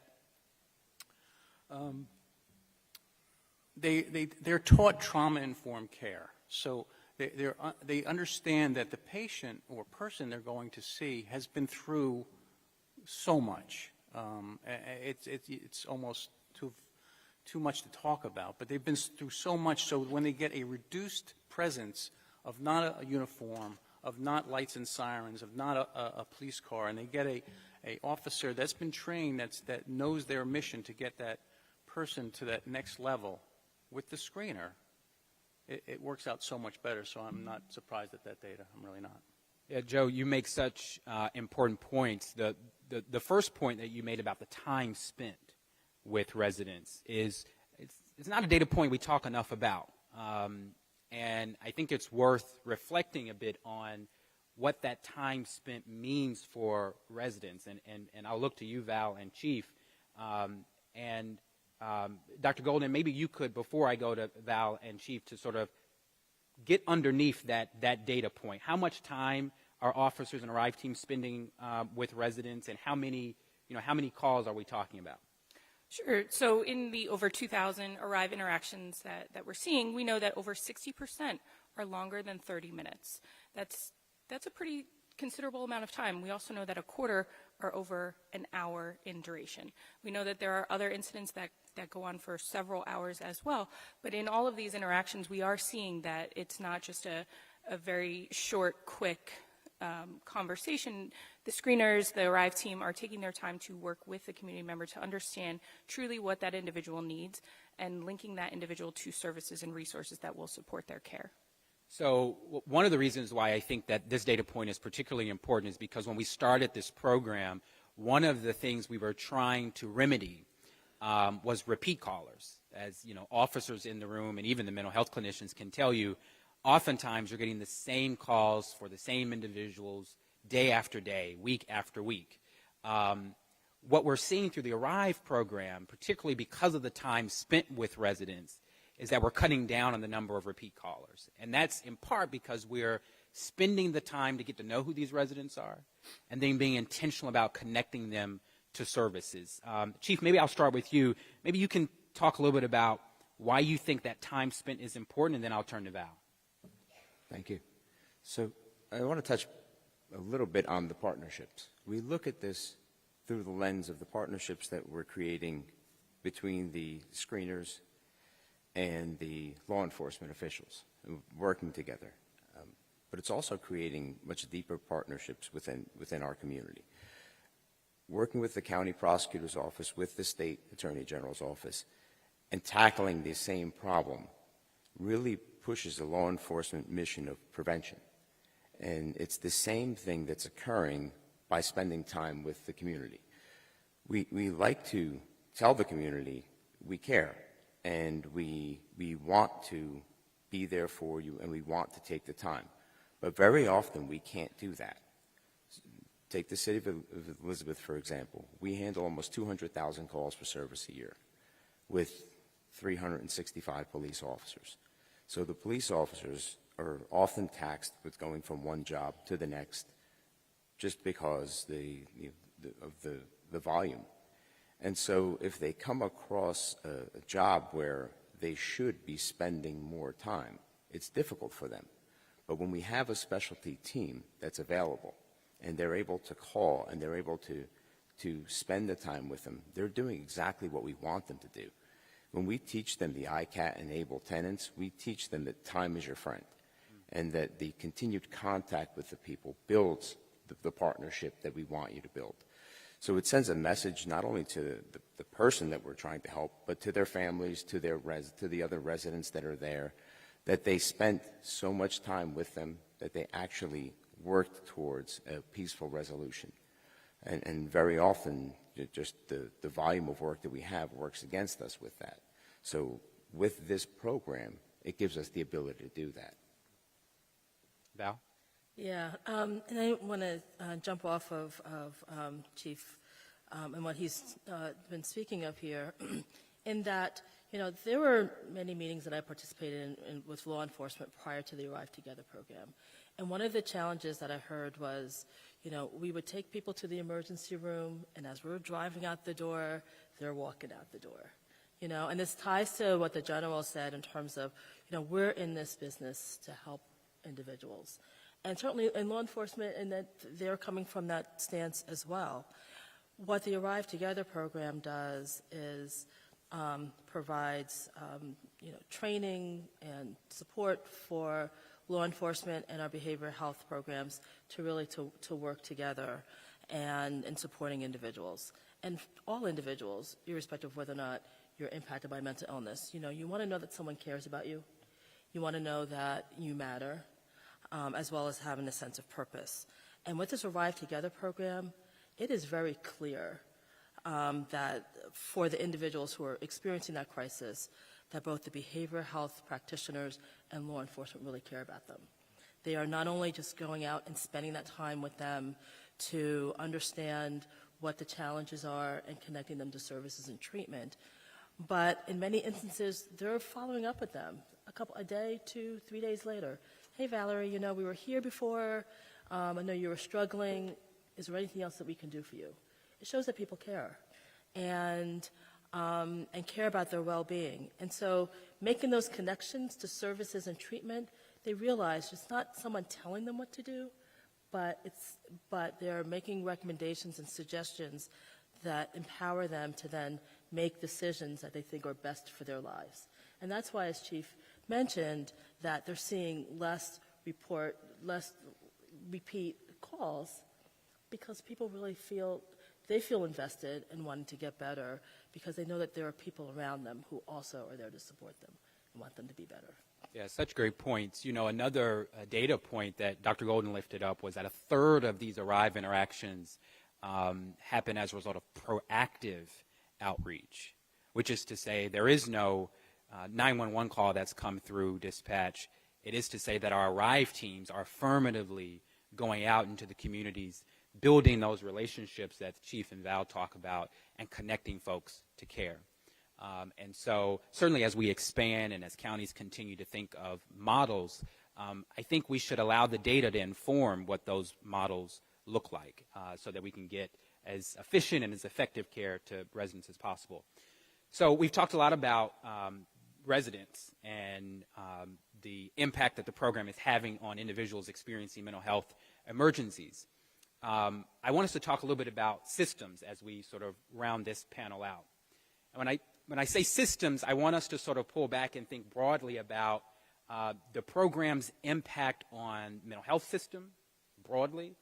they're taught trauma-informed care. So they understand that the patient or person they're going to see has been through so much. It's almost too much to talk about, but they've been through so much, so when they get a reduced presence of not a uniform, of not lights and sirens, of not a police car, and they get a officer that's been trained, that knows their mission to get that person to that next level with the screener, it works out so much better. So I'm not surprised at that data. I'm really not. Yeah, Joe, you make such important points. The first point that you made about the time spent with residents is it's not a data point we talk enough about. And I think it's worth reflecting a bit on what that time spent means for residents. And I'll look to you, Val and Chief. Dr. Golden, maybe you could, before I go to Val and Chief, to sort of get underneath that data point. How much time are officers and Arrive teams spending with residents, and how many calls are we talking about? Sure. So in the over 2,000 Arrive interactions that we're seeing, we know that over 60% are longer than 30 minutes. That's a pretty considerable amount of time. We also know that a quarter are over an hour in duration. We know that there are other incidents that go on for several hours as well. But in all of these interactions, we are seeing that it's not just a very short, quick conversation. The screeners, the Arrive team, are taking their time to work with the community member to understand truly what that individual needs and linking that individual to services and resources that will support their care. So one of the reasons why I think that this data point is particularly important is because when we started this program, one of the things we were trying to remedy was repeat callers. As you know, officers in the room and even the mental health clinicians can tell you, oftentimes you're getting the same calls for the same individuals day after day, week after week. What we're seeing through the Arrive program, particularly because of the time spent with residents, is that we're cutting down on the number of repeat callers. And that's in part because we're spending the time to get to know who these residents are and then being intentional about connecting them to services. Chief, maybe I'll start with you. Maybe you can talk a little bit about why you think that time spent is important, and then I'll turn to Val. Thank you. So I want to touch a little bit on the partnerships. We look at this through the lens of the partnerships that we're creating between the screeners and the law enforcement officials working together. But it's also creating much deeper partnerships within our community. Working with the county prosecutor's office, with the state attorney general's office, and tackling the same problem really pushes the law enforcement mission of prevention. And it's the same thing that's occurring by spending time with the community. We like to tell the community we care, and we want to be there for you, and we want to take the time. But very often we can't do that. Take the city of Elizabeth, for example. We handle almost 200,000 calls for service a year with 365 police officers. So the police officers are often taxed with going from one job to the next just because of the volume. And so if they come across a job where they should be spending more time, it's difficult for them. But when we have a specialty team that's available and they're able to call and they're able to spend the time with them, they're doing exactly what we want them to do. When we teach them the ICAT and ABLE tenets, we teach them that time is your friend and that the continued contact with the people builds the partnership that we want you to build. So it sends a message not only to the person that we're trying to help, but to their families, to the other residents that are there, that they spent so much time with them that they actually worked towards a peaceful resolution. And very often, just the volume of work that we have works against us with that. So with this program, it gives us the ability to do that. Val? Yeah, and I want to jump off of Chief and what he's been speaking of here, in that, there were many meetings that I participated in with law enforcement prior to the Arrive Together program. And one of the challenges that I heard was, we would take people to the emergency room, and as we were driving out the door, they're walking out the door. And this ties to what the general said in terms of, we're in this business to help individuals. And certainly in law enforcement, and that they're coming from that stance as well. What the Arrive Together program does is provides, training and support for law enforcement and our behavioral health programs to really to work together and in supporting individuals. And all individuals, irrespective of whether or not you're impacted by mental illness. You want to know that someone cares about you. You want to know that you matter. As well as having a sense of purpose. And with this Arrive Together program, it is very clear that for the individuals who are experiencing that crisis, that both the behavioral health practitioners and law enforcement really care about them. They are not only just going out and spending that time with them to understand what the challenges are and connecting them to services and treatment, but in many instances, they're following up with them a day, 2, 3 days later. Hey, Valerie, we were here before. I know you were struggling. Is there anything else that we can do for you? It shows that people care and care about their well-being. And so making those connections to services and treatment, they realize it's not someone telling them what to do, but they're making recommendations and suggestions that empower them to then make decisions that they think are best for their lives. And that's why, as Chief mentioned, that they're seeing less repeat calls, because people really feel invested in wanting to get better, because they know that there are people around them who also are there to support them and want them to be better. Yeah, such great points. Another data point that Dr. Golden lifted up was that a third of these Arrive interactions happen as a result of proactive outreach, which is to say there is no 911 call that's come through dispatch. It is to say that our Arrive teams are affirmatively going out into the communities, building those relationships that the Chief and Val talk about, and connecting folks to care. And so certainly as we expand and as counties continue to think of models, I think we should allow the data to inform what those models look like so that we can get as efficient and as effective care to residents as possible. So we've talked a lot about residents and the impact that the program is having on individuals experiencing mental health emergencies. I want us to talk a little bit about systems as we sort of round this panel out. And when I say systems, I want us to sort of pull back and think broadly about the program's impact on mental health system broadly,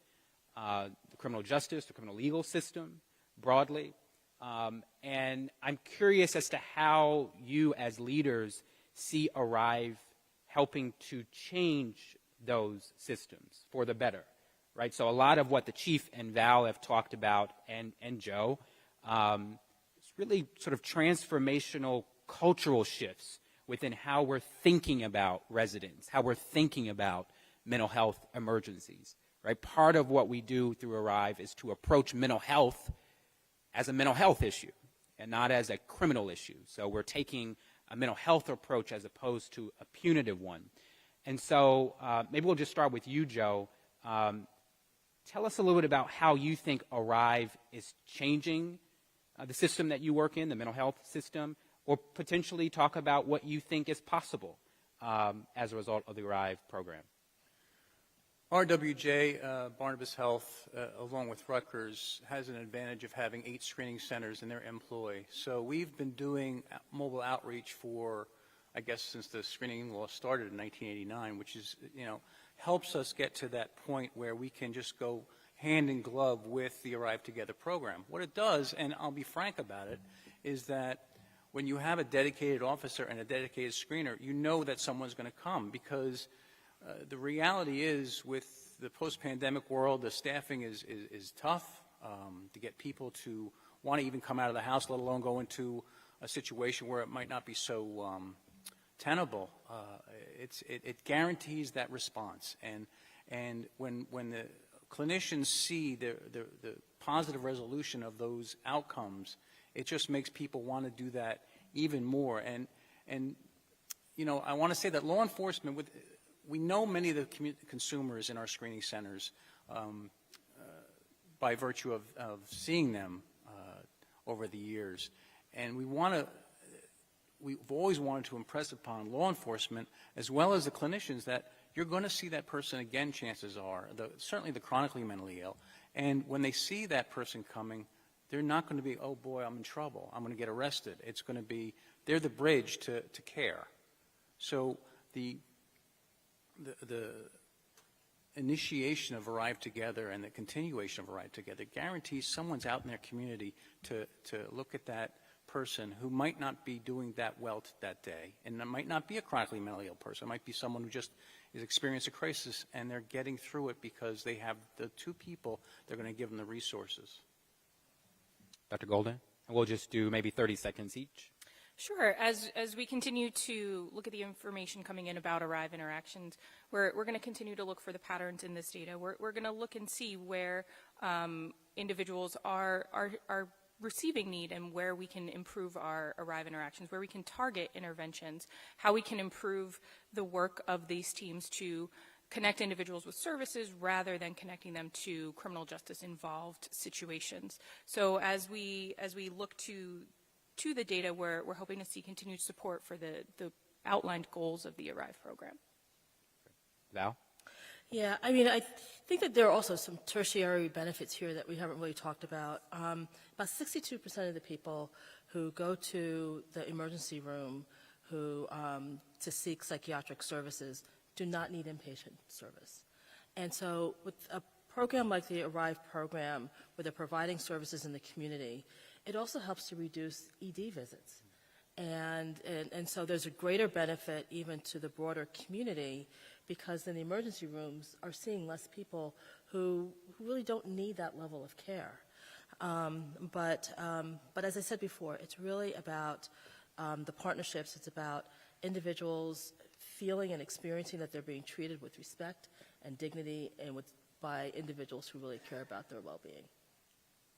the criminal justice, the criminal legal system broadly. And I'm curious as to how you as leaders see Arrive helping to change those systems for the better, right? So a lot of what the Chief and Val have talked about, and Joe, it's really sort of transformational cultural shifts within how we're thinking about residents, how we're thinking about mental health emergencies, right? Part of what we do through Arrive is to approach mental health as a mental health issue and not as a criminal issue. So we're taking a mental health approach as opposed to a punitive one. And so maybe we'll just start with you, Joe. Tell us a little bit about how you think Arrive is changing the system that you work in, the mental health system, or potentially talk about what you think is possible as a result of the ARRIVE program. RWJ, Barnabas Health, along with Rutgers, has an advantage of having 8 screening centers in their employ. So we've been doing mobile outreach for, I guess, since the screening law started in 1989, which is, helps us get to that point where we can just go hand in glove with the Arrive Together program. What it does, and I'll be frank about it, is that when you have a dedicated officer and a dedicated screener, you know that someone's going to come, because the reality is, with the post-pandemic world, the staffing is tough to get people to want to even come out of the house, let alone go into a situation where it might not be so tenable. It guarantees that response, and when the clinicians see the positive resolution of those outcomes, it just makes people want to do that even more. And I want to say that law enforcement, we know many of the consumers in our screening centers by virtue of seeing them over the years, and we've always wanted to impress upon law enforcement as well as the clinicians that you're going to see that person again, chances are, certainly the chronically mentally ill, and when they see that person coming, they're not going to be, oh boy, I'm in trouble, I'm going to get arrested. It's going to be, they're the bridge to care. So the initiation of Arrive Together and the continuation of Arrive Together guarantees someone's out in their community to look at that person who might not be doing that well that day, and it might not be a chronically mentally ill person. It might be someone who just is experiencing a crisis, and they're getting through it because they have the 2 people that are going to give them the resources. Dr. Golden? And we'll just do maybe 30 seconds each. Sure. As we continue to look at the information coming in about ARRIVE interactions, we're going to continue to look for the patterns in this data. We're going to look and see where individuals are receiving need and where we can improve our ARRIVE interactions, where we can target interventions, how we can improve the work of these teams to connect individuals with services rather than connecting them to criminal justice involved situations. So as we look to the data, we're hoping to see continued support for the outlined goals of the ARRIVE program. Val? Yeah, I mean, I think that there are also some tertiary benefits here that we haven't really talked about. About 62% of the people who go to the emergency room to seek psychiatric services do not need inpatient service. And so with a program like the ARRIVE program, where they're providing services in the community, it also helps to reduce ED visits. And so there's a greater benefit even to the broader community, because then the emergency rooms are seeing less people who really don't need that level of care. But as I said before, it's really about the partnerships. It's about individuals feeling and experiencing that they're being treated with respect and dignity, and by individuals who really care about their well-being.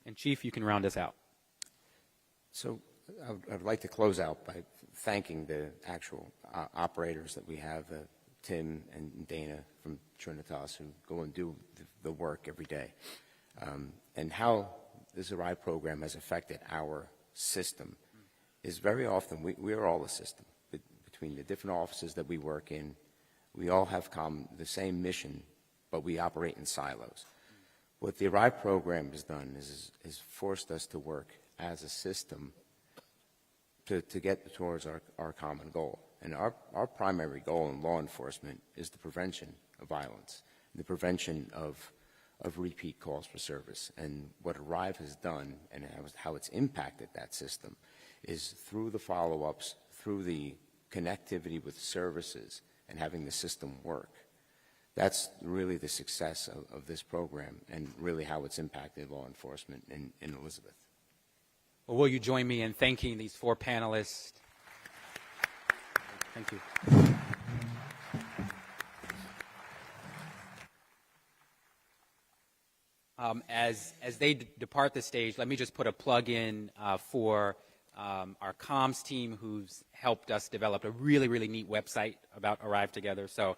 And Chief, you can round us out. So I'd like to close out by thanking the actual operators that we have, Tim and Dana from Trinitas, who go and do the work every day, and how this ARRIVE program has affected our system is very often we are all a system. Between the different offices that we work in, we all have the same mission, but we operate in silos. What the ARRIVE program has done is forced us to work as a system to get towards our common goal. And our primary goal in law enforcement is the prevention of violence, the prevention of repeat calls for service. And what ARRIVE has done and how it's impacted that system is through the follow-ups, through the connectivity with services and having the system work. That's really the success of this program and really how it's impacted law enforcement in Elizabeth. Well, will you join me in thanking these 4 panelists? Thank you. As they depart the stage, let me just put a plug in for our comms team, who's helped us develop a really, really neat website about ARRIVE Together. So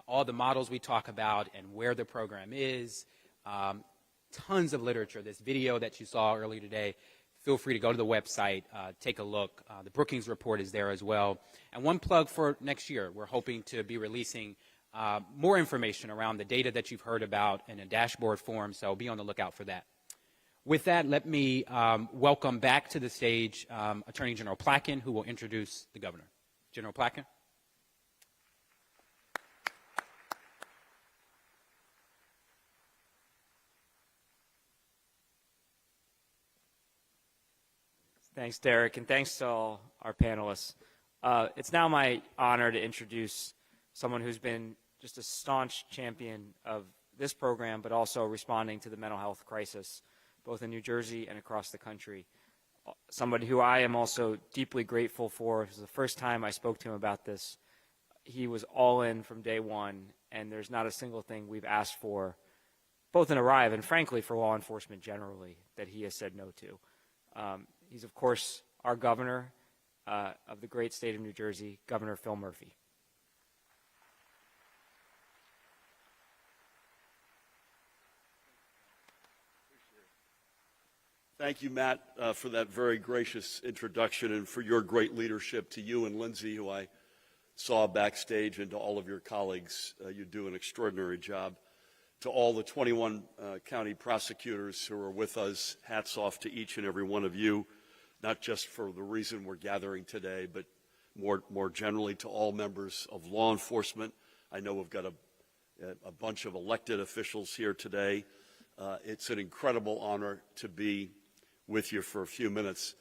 all the models we talk about and where the program is, tons of literature. This video that you saw earlier today feel free to go to the website, take a look. The Brookings report is there as well. And one plug for next year, we're hoping to be releasing more information around the data that you've heard about in a dashboard form, so be on the lookout for that. With that, let me welcome back to the stage Attorney General Platkin, who will introduce the governor. General Platkin. Thanks, Derek, and thanks to all our panelists. It's now my honor to introduce someone who's been just a staunch champion of this program, but also responding to the mental health crisis, both in New Jersey and across the country. Somebody who I am also deeply grateful for. It was the first time I spoke to him about this. He was all in from day one, and there's not a single thing we've asked for, both in Arrive and frankly for law enforcement generally, that he has said no to. He's, of course, our governor of the great state of New Jersey, Governor Phil Murphy. Thank you, Matt, for that very gracious introduction and for your great leadership. To you and Lindsay, who I saw backstage, and to all of your colleagues, you do an extraordinary job. To all the 21 county prosecutors who are with us, hats off to each and every one of you, not just for the reason we're gathering today, but more generally to all members of law enforcement. I know we've got a bunch of elected officials here today. It's an incredible honor to be with you for a few minutes.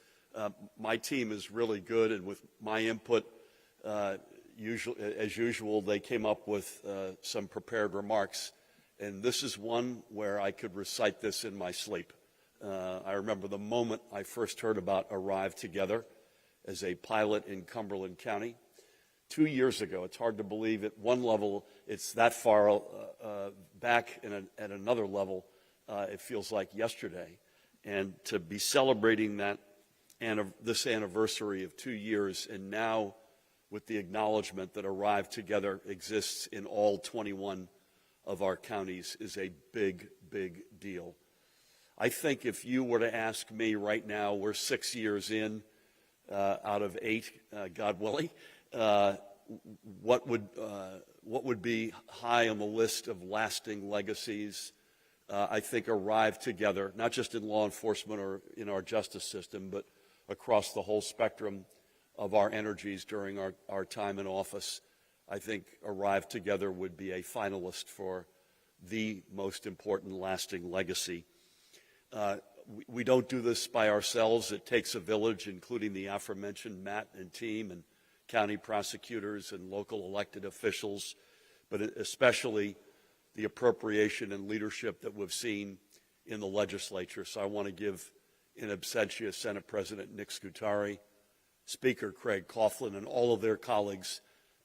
My team is really good, and with my input, as usual, they came up with some prepared remarks. And this is one where I could recite this in my sleep. I remember the moment I first heard about Arrive Together as a pilot in Cumberland County 2 years ago. It's hard to believe at one level it's that far back, and at another level it feels like yesterday. And to be celebrating that this anniversary of 2 years, and now with the acknowledgement that Arrive Together exists in all 21 of our counties, is a big, big deal. I think if you were to ask me right now, we're 6 years in, out of 8, God willing, what would be high on the list of lasting legacies? I think Arrive Together, not just in law enforcement or in our justice system, but across the whole spectrum of our energies during our time in office. I think Arrive Together would be a finalist for the most important lasting legacy. We don't do this by ourselves. It takes a village, including the aforementioned Matt and team and county prosecutors and local elected officials, but especially the appropriation and leadership that we've seen in the legislature. So I want to give in absentia Senate President Nick Scutari, Speaker Craig Coughlin, and all of their colleagues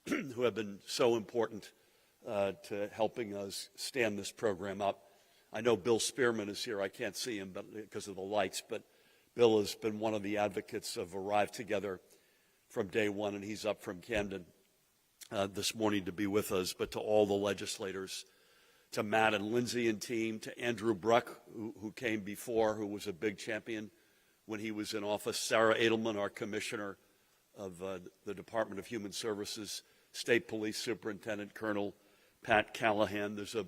who have been so important to helping us stand this program up. I know Bill Spearman is here. I can't see him because of the lights, but Bill has been one of the advocates of Arrive Together from day one, and he's up from Camden this morning to be with us. But to all the legislators, to Matt and Lindsay and team, to Andrew Bruck, who came before, who was a big champion when he was in office, Sarah Edelman, our commissioner of the Department of Human Services, State Police Superintendent Colonel Pat Callahan. There's a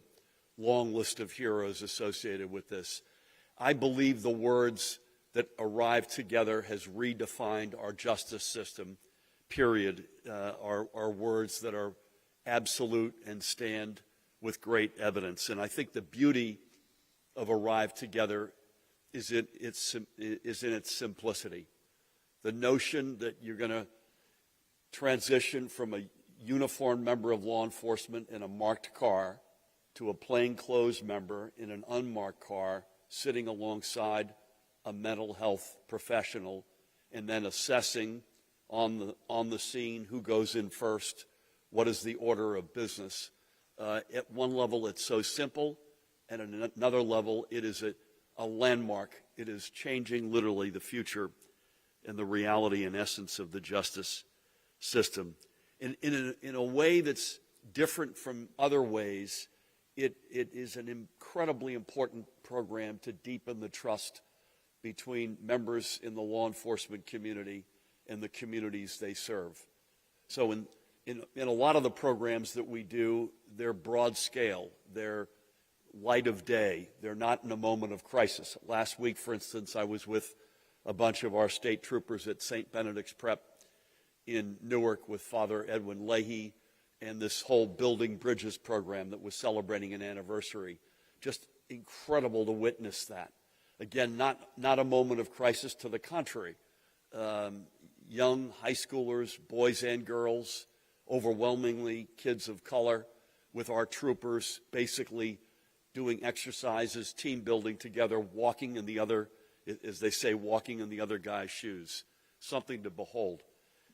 long list of heroes associated with this. I believe the words that Arrive Together has redefined our justice system, period, are words that are absolute and stand with great evidence. And I think the beauty of Arrive Together is in its simplicity. The notion that you're going to transition from a uniformed member of law enforcement in a marked car to a plainclothes member in an unmarked car sitting alongside a mental health professional, and then assessing on the scene who goes in first, what is the order of business. At one level, it's so simple, and at another level, it is a landmark. It is changing literally the future and the reality and essence of the justice system. In a way that's different from other ways, it is an incredibly important program to deepen the trust between members in the law enforcement community and the communities they serve. So in a lot of the programs that we do, they're broad scale, they're light of day, they're not in a moment of crisis. Last week, for instance, I was with a bunch of our state troopers at St. Benedict's Prep in Newark with Father Edwin Leahy and this whole Building Bridges program that was celebrating an anniversary. Just incredible to witness that. Again, not a moment of crisis, to the contrary. Young high schoolers, boys and girls, overwhelmingly kids of color, with our troopers basically doing exercises, team building together, walking in the other, as they say, walking in the other guy's shoes. Something to behold.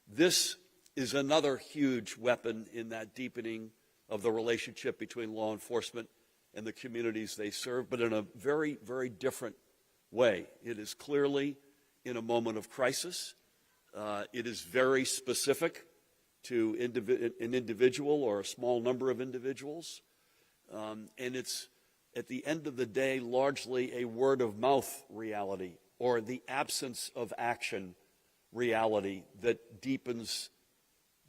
This is another huge weapon in that deepening of the relationship between law enforcement and the communities they serve, but in a very, very different way. It is clearly in a moment of crisis. It is very specific to an individual or a small number of individuals. And it's, at the end of the day, largely a word-of-mouth reality, or the absence of action reality that deepens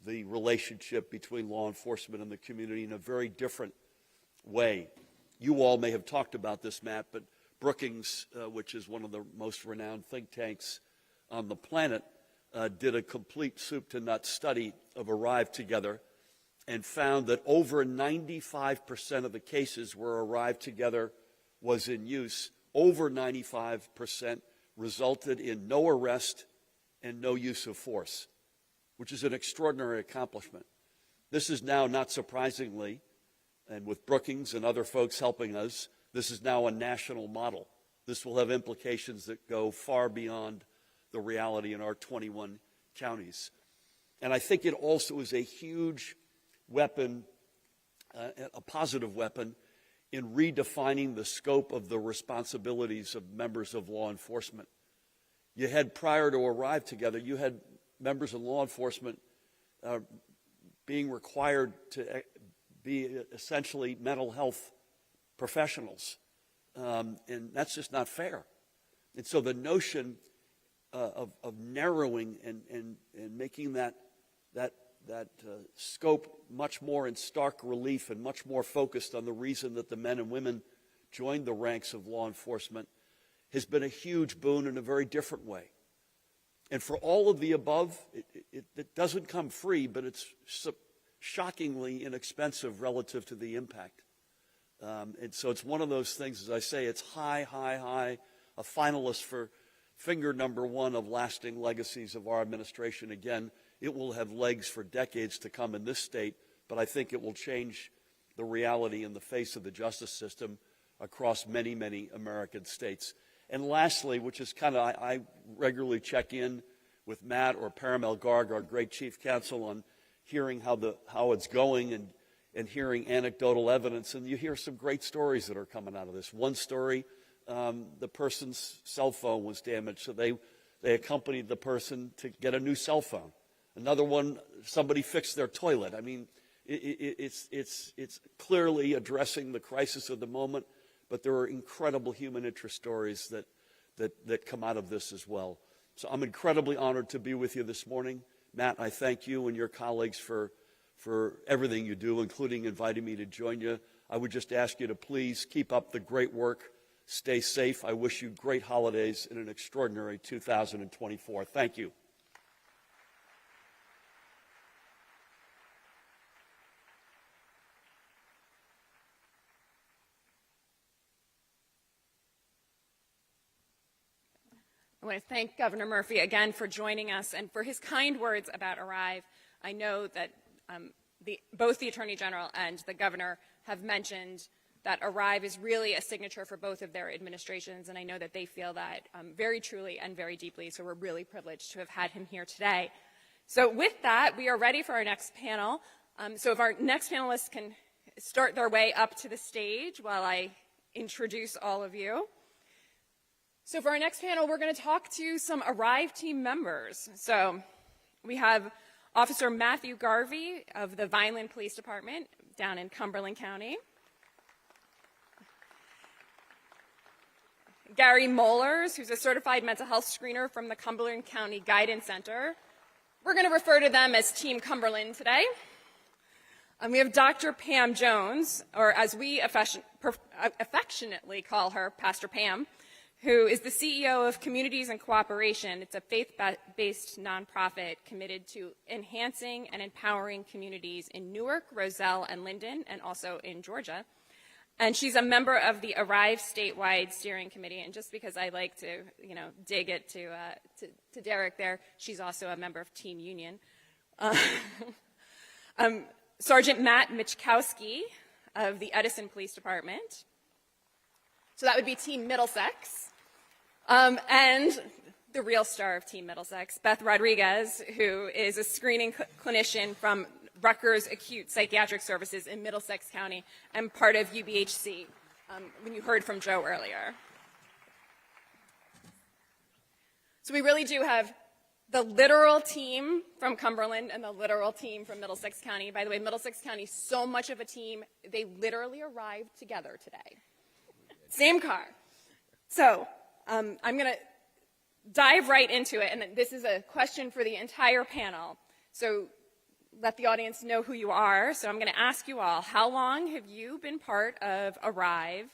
the relationship between law enforcement and the community in a very different way. You all may have talked about this, Matt, but Brookings, which is one of the most renowned think tanks on the planet, did a complete soup-to-nuts study of Arrive Together and found that over 95% of the cases where Arrive Together was in use, over 95% resulted in no arrest and no use of force, which is an extraordinary accomplishment. This is now, not surprisingly, and with Brookings and other folks helping us, this is now a national model. This will have implications that go far beyond the reality in our 21 counties. And I think it also is a huge weapon, a positive weapon, in redefining the scope of the responsibilities of members of law enforcement. You had, prior to Arrive Together, you had members of law enforcement being required to be essentially mental health professionals. And that's just not fair. And so the notion of narrowing and making that scope much more in stark relief and much more focused on the reason that the men and women joined the ranks of law enforcement has been a huge boon in a very different way. And for all of the above, it doesn't come free, but it's shockingly inexpensive relative to the impact. And so it's one of those things, as I say, it's high, a finalist for finger number one of lasting legacies of our administration. Again, it will have legs for decades to come in this state, but I think it will change the reality in the face of the justice system across many, many American states. And lastly, which is kind of, I regularly check in with Matt or Paramel Garg, our great chief counsel, on hearing how it's going and hearing anecdotal evidence. And you hear some great stories that are coming out of this. One story, the person's cell phone was damaged, so they accompanied the person to get a new cell phone. Another one, somebody fixed their toilet. I mean, it's clearly addressing the crisis of the moment, but there are incredible human interest stories that come out of this as well. So I'm incredibly honored to be with you this morning. Matt, I thank you and your colleagues for everything you do, including inviting me to join you. I would just ask you to please keep up the great work. Stay safe. I wish you great holidays and an extraordinary 2024. Thank you. I want to thank Governor Murphy again for joining us and for his kind words about Arrive. I know that both the Attorney General and the Governor have mentioned that Arrive is really a signature for both of their administrations, and I know that they feel that very truly and very deeply, so we're really privileged to have had him here today. So with that, we are ready for our next panel. So if our next panelists can start their way up to the stage while I introduce all of you. So for our next panel, we're going to talk to some Arrive team members. So we have Officer Matthew Garvey of the Vineland Police Department down in Cumberland County. Gary Mollers, who's a certified mental health screener from the Cumberland County Guidance Center. We're going to refer to them as Team Cumberland today. We have Dr. Pam Jones, or as we affectionately call her, Pastor Pam, who is the CEO of Communities and Cooperation. It's a faith-based nonprofit committed to enhancing and empowering communities in Newark, Roselle, and Linden, and also in Georgia. And she's a member of the Arrive statewide steering committee. And just because I like to, dig it to Derek there, she's also a member of Team Union. Sergeant Matt Michkowski of the Edison Police Department. So that would be Team Middlesex. And the real star of Team Middlesex, Beth Rodriguez, who is a screening clinician from Rutgers Acute Psychiatric Services in Middlesex County and part of UBHC, when you heard from Joe earlier. So we really do have the literal team from Cumberland and the literal team from Middlesex County. By the way, Middlesex County is so much of a team, they literally arrived together today. Same car. So I'm going to dive right into it, and this is a question for the entire panel. So let the audience know who you are. So I'm going to ask you all, how long have you been part of Arrive?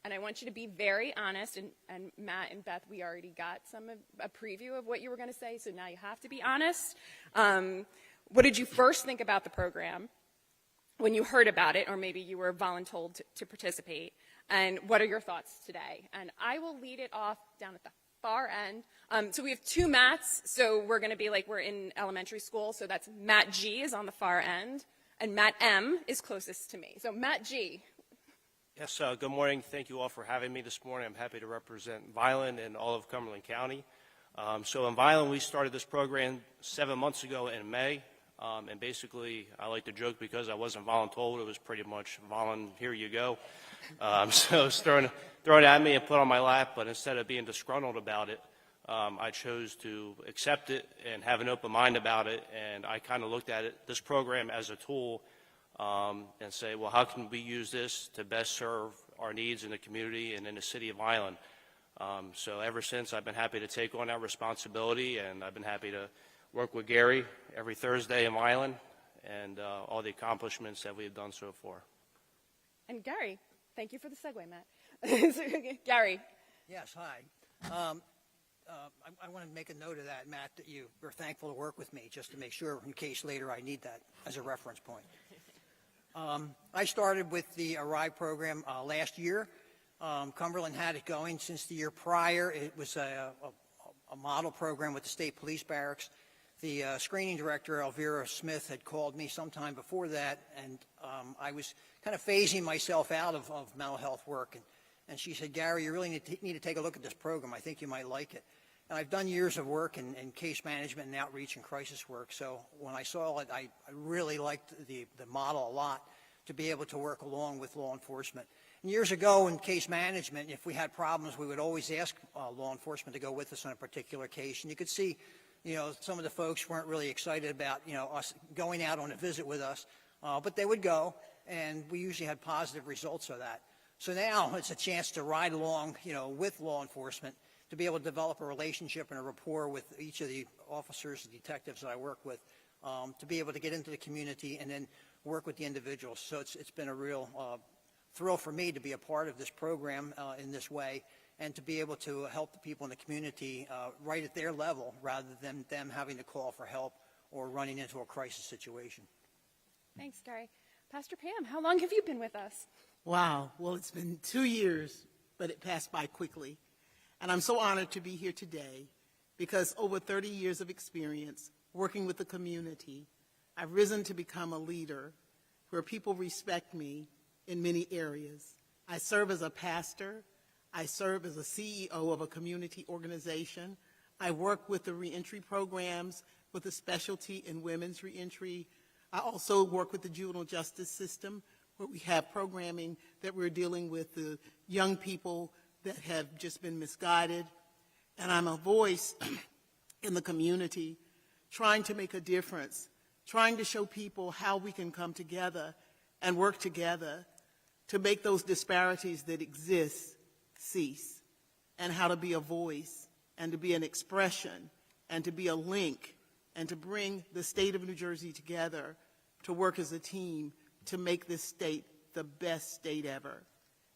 And I want you to be very honest, and Matt and Beth, we already got a preview of what you were going to say, so now you have to be honest. What did you first think about the program when you heard about it, or maybe you were voluntold to participate? And what are your thoughts today? And I will lead it off down at the far end. So we have two Matts, so we're going to be like we're in elementary school, so that's Matt G is on the far end, and Matt M is closest to me. So Matt G. Yes, good morning. Thank you all for having me this morning. I'm happy to represent Violin and all of Cumberland County. So in Violin, we started this program 7 months ago in May. And basically, I like to joke because I wasn't voluntold. It was pretty much Violin, here you go. So it was thrown at me and put on my lap. But instead of being disgruntled about it, I chose to accept it and have an open mind about it. And I kind of looked at this program as a tool and say, well, how can we use this to best serve our needs in the community and in the city of Violin? So ever since, I've been happy to take on that responsibility, and I've been happy to work with Gary every Thursday in Violin and all the accomplishments that we've done so far. And Gary, thank you for the segue, Matt. Gary. Yes, hi. I want to make a note of that, Matt, that you were thankful to work with me, just to make sure in case later I need that as a reference point. I started with the Arrive program last year. Cumberland had it going since the year prior. It was a model program with the state police barracks. The screening director, Elvira Smith, had called me sometime before that, and I was kind of phasing myself out of mental health work. And she said, Gary, you really need to take a look at this program. I think you might like it. And I've done years of work in case management and outreach and crisis work. So when I saw it, I really liked the model a lot, to be able to work along with law enforcement. And years ago in case management, if we had problems, we would always ask law enforcement to go with us on a particular case. And you could see, some of the folks weren't really excited about, us going out on a visit with us, but they would go, and we usually had positive results of that. So now it's a chance to ride along, with law enforcement, to be able to develop a relationship and a rapport with each of the officers and detectives that I work with, to be able to get into the community and then work with the individuals. So it's been a real thrill for me to be a part of this program in this way, and to be able to help the people in the community right at their level, rather than them having to call for help or running into a crisis situation. Thanks, Gary. Pastor Pam, how long have you been with us? Wow. Well, it's been 2 years, but it passed by quickly. And I'm so honored to be here today because over 30 years of experience working with the community, I've risen to become a leader where people respect me in many areas. I serve as a pastor. I serve as a CEO of a community organization. I work with the reentry programs with a specialty in women's reentry. I also work with the juvenile justice system, where we have programming that we're dealing with the young people that have just been misguided. And I'm a voice in the community trying to make a difference, trying to show people how we can come together and work together to make those disparities that exist cease. and how to be a voice and to be an expression and to be a link and to bring the state of New Jersey together to work as a team to make this state the best state ever.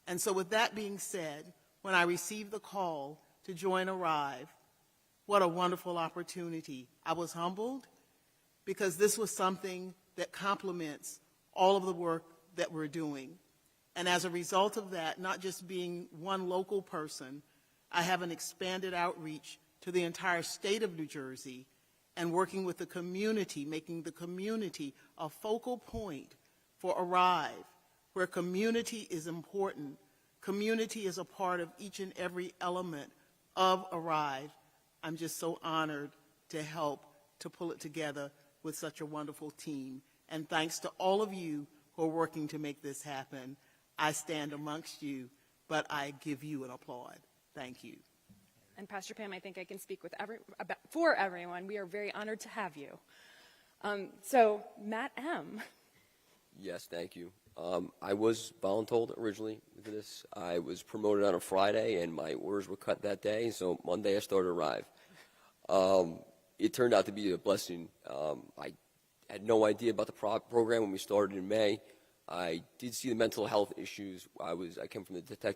And so with that being said, when I received the call to join Arrive, what a wonderful opportunity. I was humbled because this was something that complements all of the work that we're doing. And as a result of that, not just being one local person, I have an expanded outreach to the entire state of New Jersey and working with the community, making the community a focal point for Arrive, where community is important. Community is a part of each and every element of Arrive. I'm just so honored to help to pull it together with such a wonderful team. And thanks to all of you who are working to make this happen. I stand amongst you, but I give you an applaud. Thank you. And Pastor Pam, I think I can speak with for everyone. We are very honored to have you. So, Matt M. Yes, thank you. I was voluntold originally for this. I was promoted on a Friday, and my orders were cut that day, so Monday I started Arrive. It turned out to be a blessing. I had no idea about the program when we started in May. I did see the mental health issues. I came from the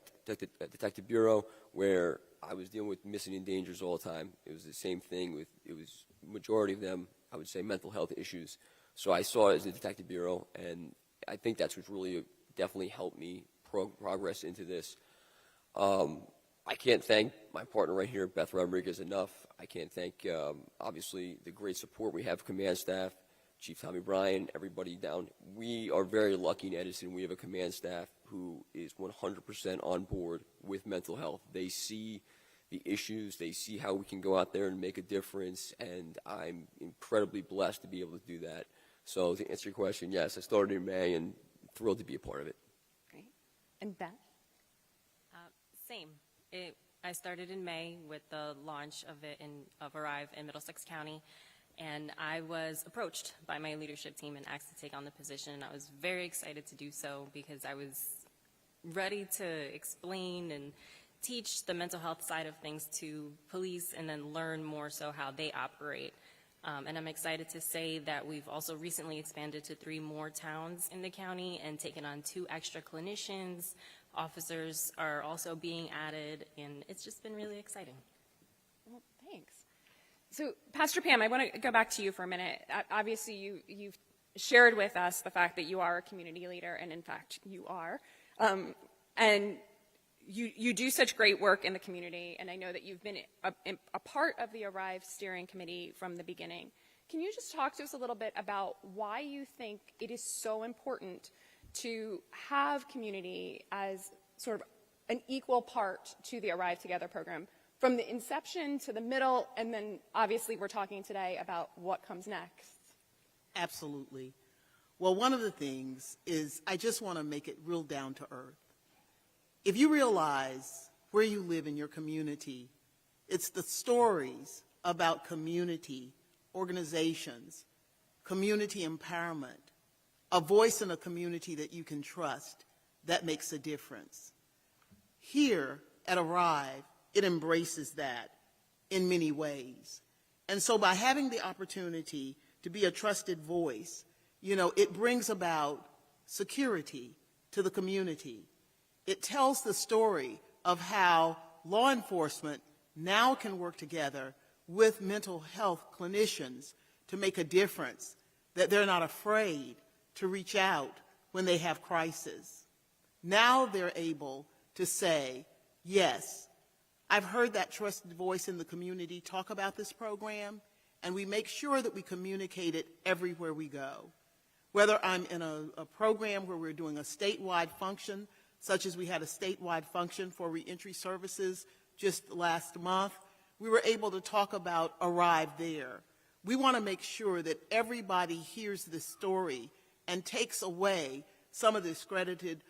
detective bureau, where I was dealing with missing and dangers all the time. It was the same thing. It was majority of them, I would say, mental health issues. So I saw it as the detective bureau, and I think that's what really definitely helped me progress into this. I can't thank my partner right here, Beth Rodriguez, enough. I can't thank, obviously, the great support we have, command staff, Chief Tommy Bryan, everybody down. We are very lucky in Edison. We have a command staff who is 100% on board with mental health. They see the issues. They see how we can go out there and make a difference, and I'm incredibly blessed to be able to do that. So to answer your question, yes, I started in May and thrilled to be a part of it. Great. And Beth? Same. I started in May with the launch of Arrive in Middlesex County, and I was approached by my leadership team and asked to take on the position. I was very excited to do so because I was ready to explain and teach the mental health side of things to police and then learn more so how they operate. And I'm excited to say that we've also recently expanded to 3 more towns in the county and taken on 2 extra clinicians. Officers are also being added, and it's just been really exciting. Well, thanks. So, Pastor Pam, I want to go back to you for a minute. Obviously, you've shared with us the fact that you are a community leader, and in fact, you are. And you do such great work in the community, and I know that you've been a part of the Arrive Steering Committee from the beginning. Can you just talk to us a little bit about why you think it is so important to have community as sort of an equal part to the Arrive Together program, from the inception to the middle, and then obviously we're talking today about what comes next? Absolutely. Well, one of the things is I just want to make it real down to earth. If you realize where you live in your community, it's the stories about community, organizations, community empowerment, a voice in a community that you can trust that makes a difference. Here at Arrive, it embraces that in many ways. And so by having the opportunity to be a trusted voice, it brings about security to the community. It tells the story of how law enforcement now can work together with mental health clinicians to make a difference, that they're not afraid to reach out when they have crisis. Now they're able to say, yes, I've heard that trusted voice in the community talk about this program, and we make sure that we communicate it everywhere we go. Whether I'm in a program where we're doing a statewide function, such as we had a statewide function for reentry services just last month, we were able to talk about Arrive there. We want to make sure that everybody hears this story and takes away some of the discredited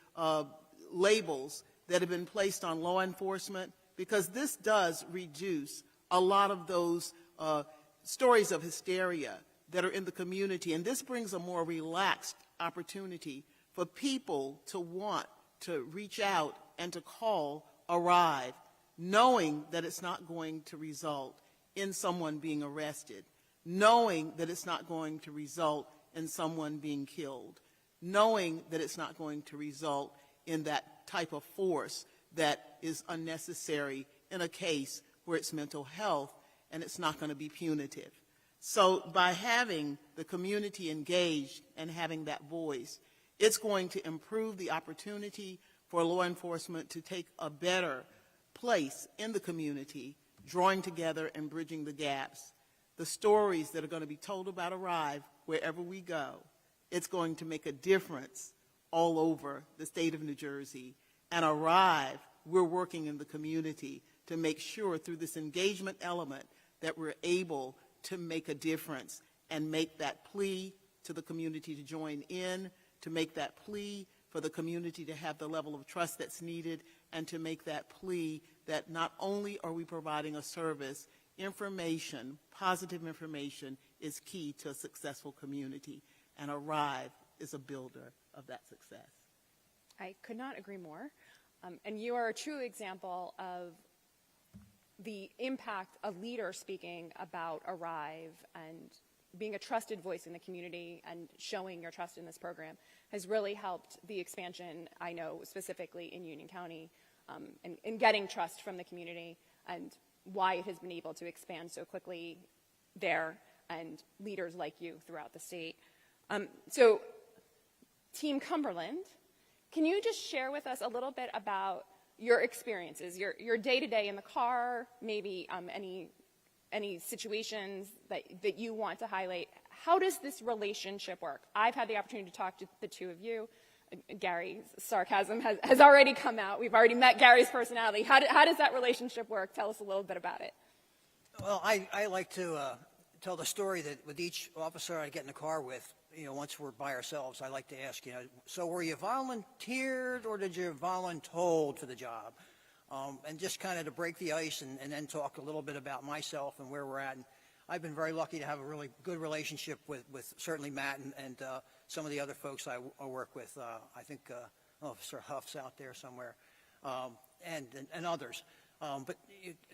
labels that have been placed on law enforcement, because this does reduce a lot of those stories of hysteria that are in the community, and this brings a more relaxed opportunity for people to want to reach out and to call Arrive, knowing that it's not going to result in someone being arrested, knowing that it's not going to result in someone being killed, knowing that it's not going to result in that type of force that is unnecessary in a case where it's mental health and it's not going to be punitive. So by having the community engaged and having that voice, it's going to improve the opportunity for law enforcement to take a better place in the community, drawing together and bridging the gaps. The stories that are going to be told about Arrive wherever we go, it's going to make a difference all over the state of New Jersey. And Arrive, we're working in the community to make sure through this engagement element that we're able to make a difference and make that plea to the community to join in, to make that plea for the community to have the level of trust that's needed, and to make that plea that not only are we providing a service, information, positive information is key to a successful community, and Arrive is a builder of that success. I could not agree more. And you are a true example of the impact a leader speaking about Arrive and being a trusted voice in the community and showing your trust in this program has really helped the expansion, I know, specifically in Union County, and getting trust from the community and why it has been able to expand so quickly there and leaders like you throughout the state. So, Team Cumberland, can you just share with us a little bit about your experiences, your day-to-day in the car, maybe any situations that you want to highlight? How does this relationship work? I've had the opportunity to talk to the two of you. Gary's sarcasm has already come out. We've already met Gary's personality. How does that relationship work? Tell us a little bit about it. Well, I like to tell the story that with each officer I get in the car with, once we're by ourselves, I like to ask, so were you volunteered or did you voluntold for the job? And just kind of to break the ice and then talk a little bit about myself and where we're at. And I've been very lucky to have a really good relationship with certainly Matt and some of the other folks I work with. I think Officer Huff's out there somewhere, and others. But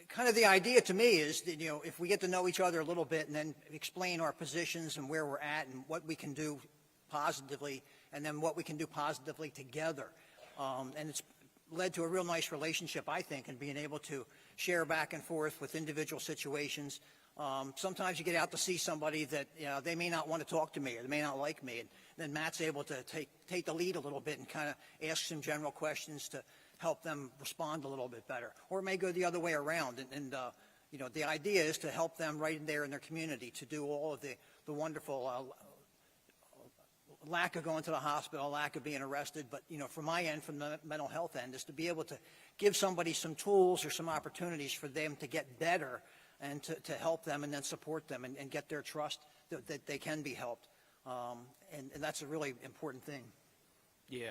kind of the idea to me is that, if we get to know each other a little bit and then explain our positions and where we're at and what we can do positively and then what we can do positively together. And it's led to a real nice relationship, I think, and being able to share back and forth with individual situations. Sometimes you get out to see somebody that they may not want to talk to me or they may not like me, and then Matt's able to take the lead a little bit and kind of ask some general questions to help them respond a little bit better. Or it may go the other way around, and the idea is to help them right there in their community to do all of the wonderful lack of going to the hospital, lack of being arrested, but from my end, from the mental health end, is to be able to give somebody some tools or some opportunities for them to get better and to help them and then support them and get their trust that they can be helped. And that's a really important thing. Yeah.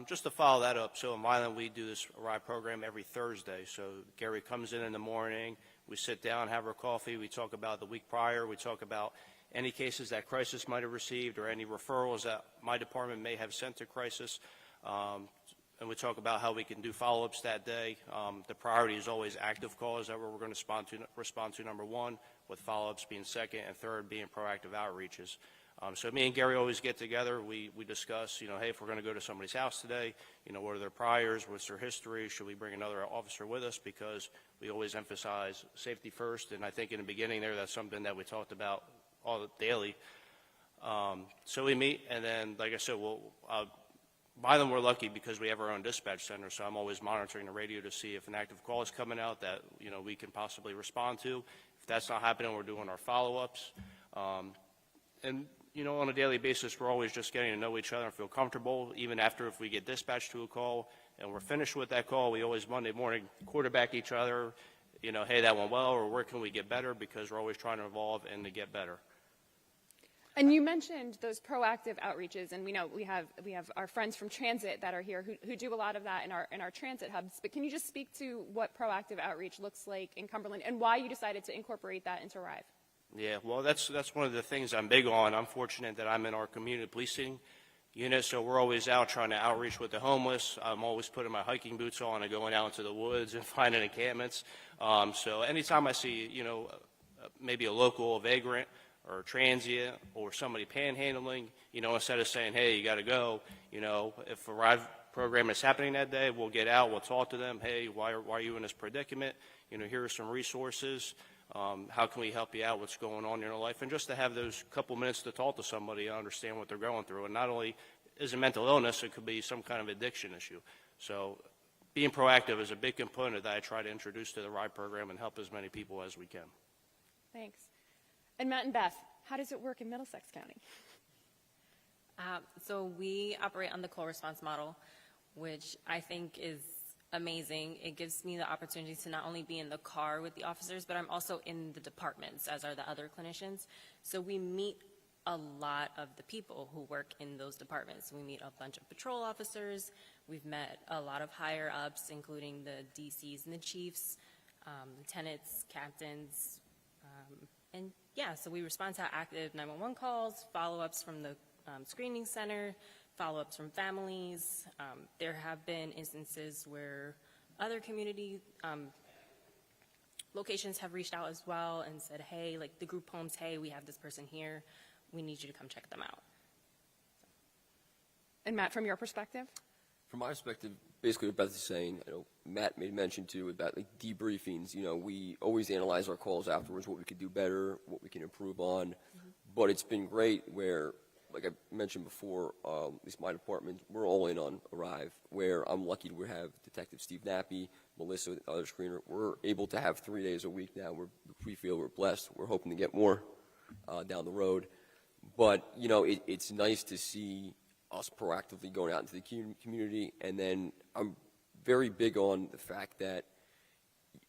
Just to follow that up, so in Violent we do this Arrive program every Thursday. So Gary comes in the morning, we sit down, have our coffee, we talk about the week prior, we talk about any cases that Crisis might have received or any referrals that my department may have sent to Crisis. And we talk about how we can do follow-ups that day. The priority is always active calls that we're going to respond to number one, with follow-ups being second, and third being proactive outreaches. So me and Gary always get together. We discuss, hey, if we're going to go to somebody's house today, what are their priors, what's their history, should we bring another officer with us, because we always emphasize safety first. And I think in the beginning there, that's something that we talked about all daily. So we meet, and then, like I said, by them we're lucky because we have our own dispatch center, so I'm always monitoring the radio to see if an active call is coming out that we can possibly respond to. If that's not happening, we're doing our follow-ups. And on a daily basis, we're always just getting to know each other and feel comfortable. Even after if we get dispatched to a call and we're finished with that call, we always Monday morning quarterback each other. Hey, that went well, or where can we get better? Because we're always trying to evolve and to get better. And you mentioned those proactive outreaches, and we know we have our friends from transit that are here who do a lot of that in our transit hubs. But can you just speak to what proactive outreach looks like in Cumberland and why you decided to incorporate that into Arrive? Yeah, well, that's one of the things I'm big on. I'm fortunate that I'm in our community policing unit, so we're always out trying to outreach with the homeless. I'm always putting my hiking boots on and going out into the woods and finding encampments. So anytime I see, maybe a local vagrant or transient or somebody panhandling, instead of saying, hey, you got to go, if a ride program is happening that day, we'll get out, we'll talk to them, hey, why are you in this predicament? Here are some resources. How can we help you out? What's going on in your life? And just to have those couple minutes to talk to somebody and understand what they're going through. And not only is it mental illness, it could be some kind of addiction issue. So being proactive is a big component that I try to introduce to the RIDE program and help as many people as we can. Thanks. And Matt and Beth, how does it work in Middlesex County? So we operate on the co-response model, which I think is amazing. It gives me the opportunity to not only be in the car with the officers, but I'm also in the departments, as are the other clinicians. So we meet a lot of the people who work in those departments. We meet a bunch of patrol officers. We've met a lot of higher ups, including the DCs and the chiefs, lieutenants, captains, and yeah, so we respond to active 911 calls, follow-ups from the screening center, follow-ups from families. There have been instances where other community locations have reached out as well and said, hey, like the group homes, hey, we have this person here. We need you to come check them out. And Matt, from your perspective? From my perspective, basically what Beth is saying, Matt made mention too about like debriefings. We always analyze our calls afterwards, what we could do better, what we can improve on. Mm-hmm. But it's been great where, like I mentioned before, at least my department, we're all in on Arrive, where I'm lucky to have Detective Steve Nappy, Melissa, the other screener. We're able to have 3 days a week now. We feel we're blessed. We're hoping to get more down the road. But, it's nice to see us proactively going out into the community. And then I'm very big on the fact that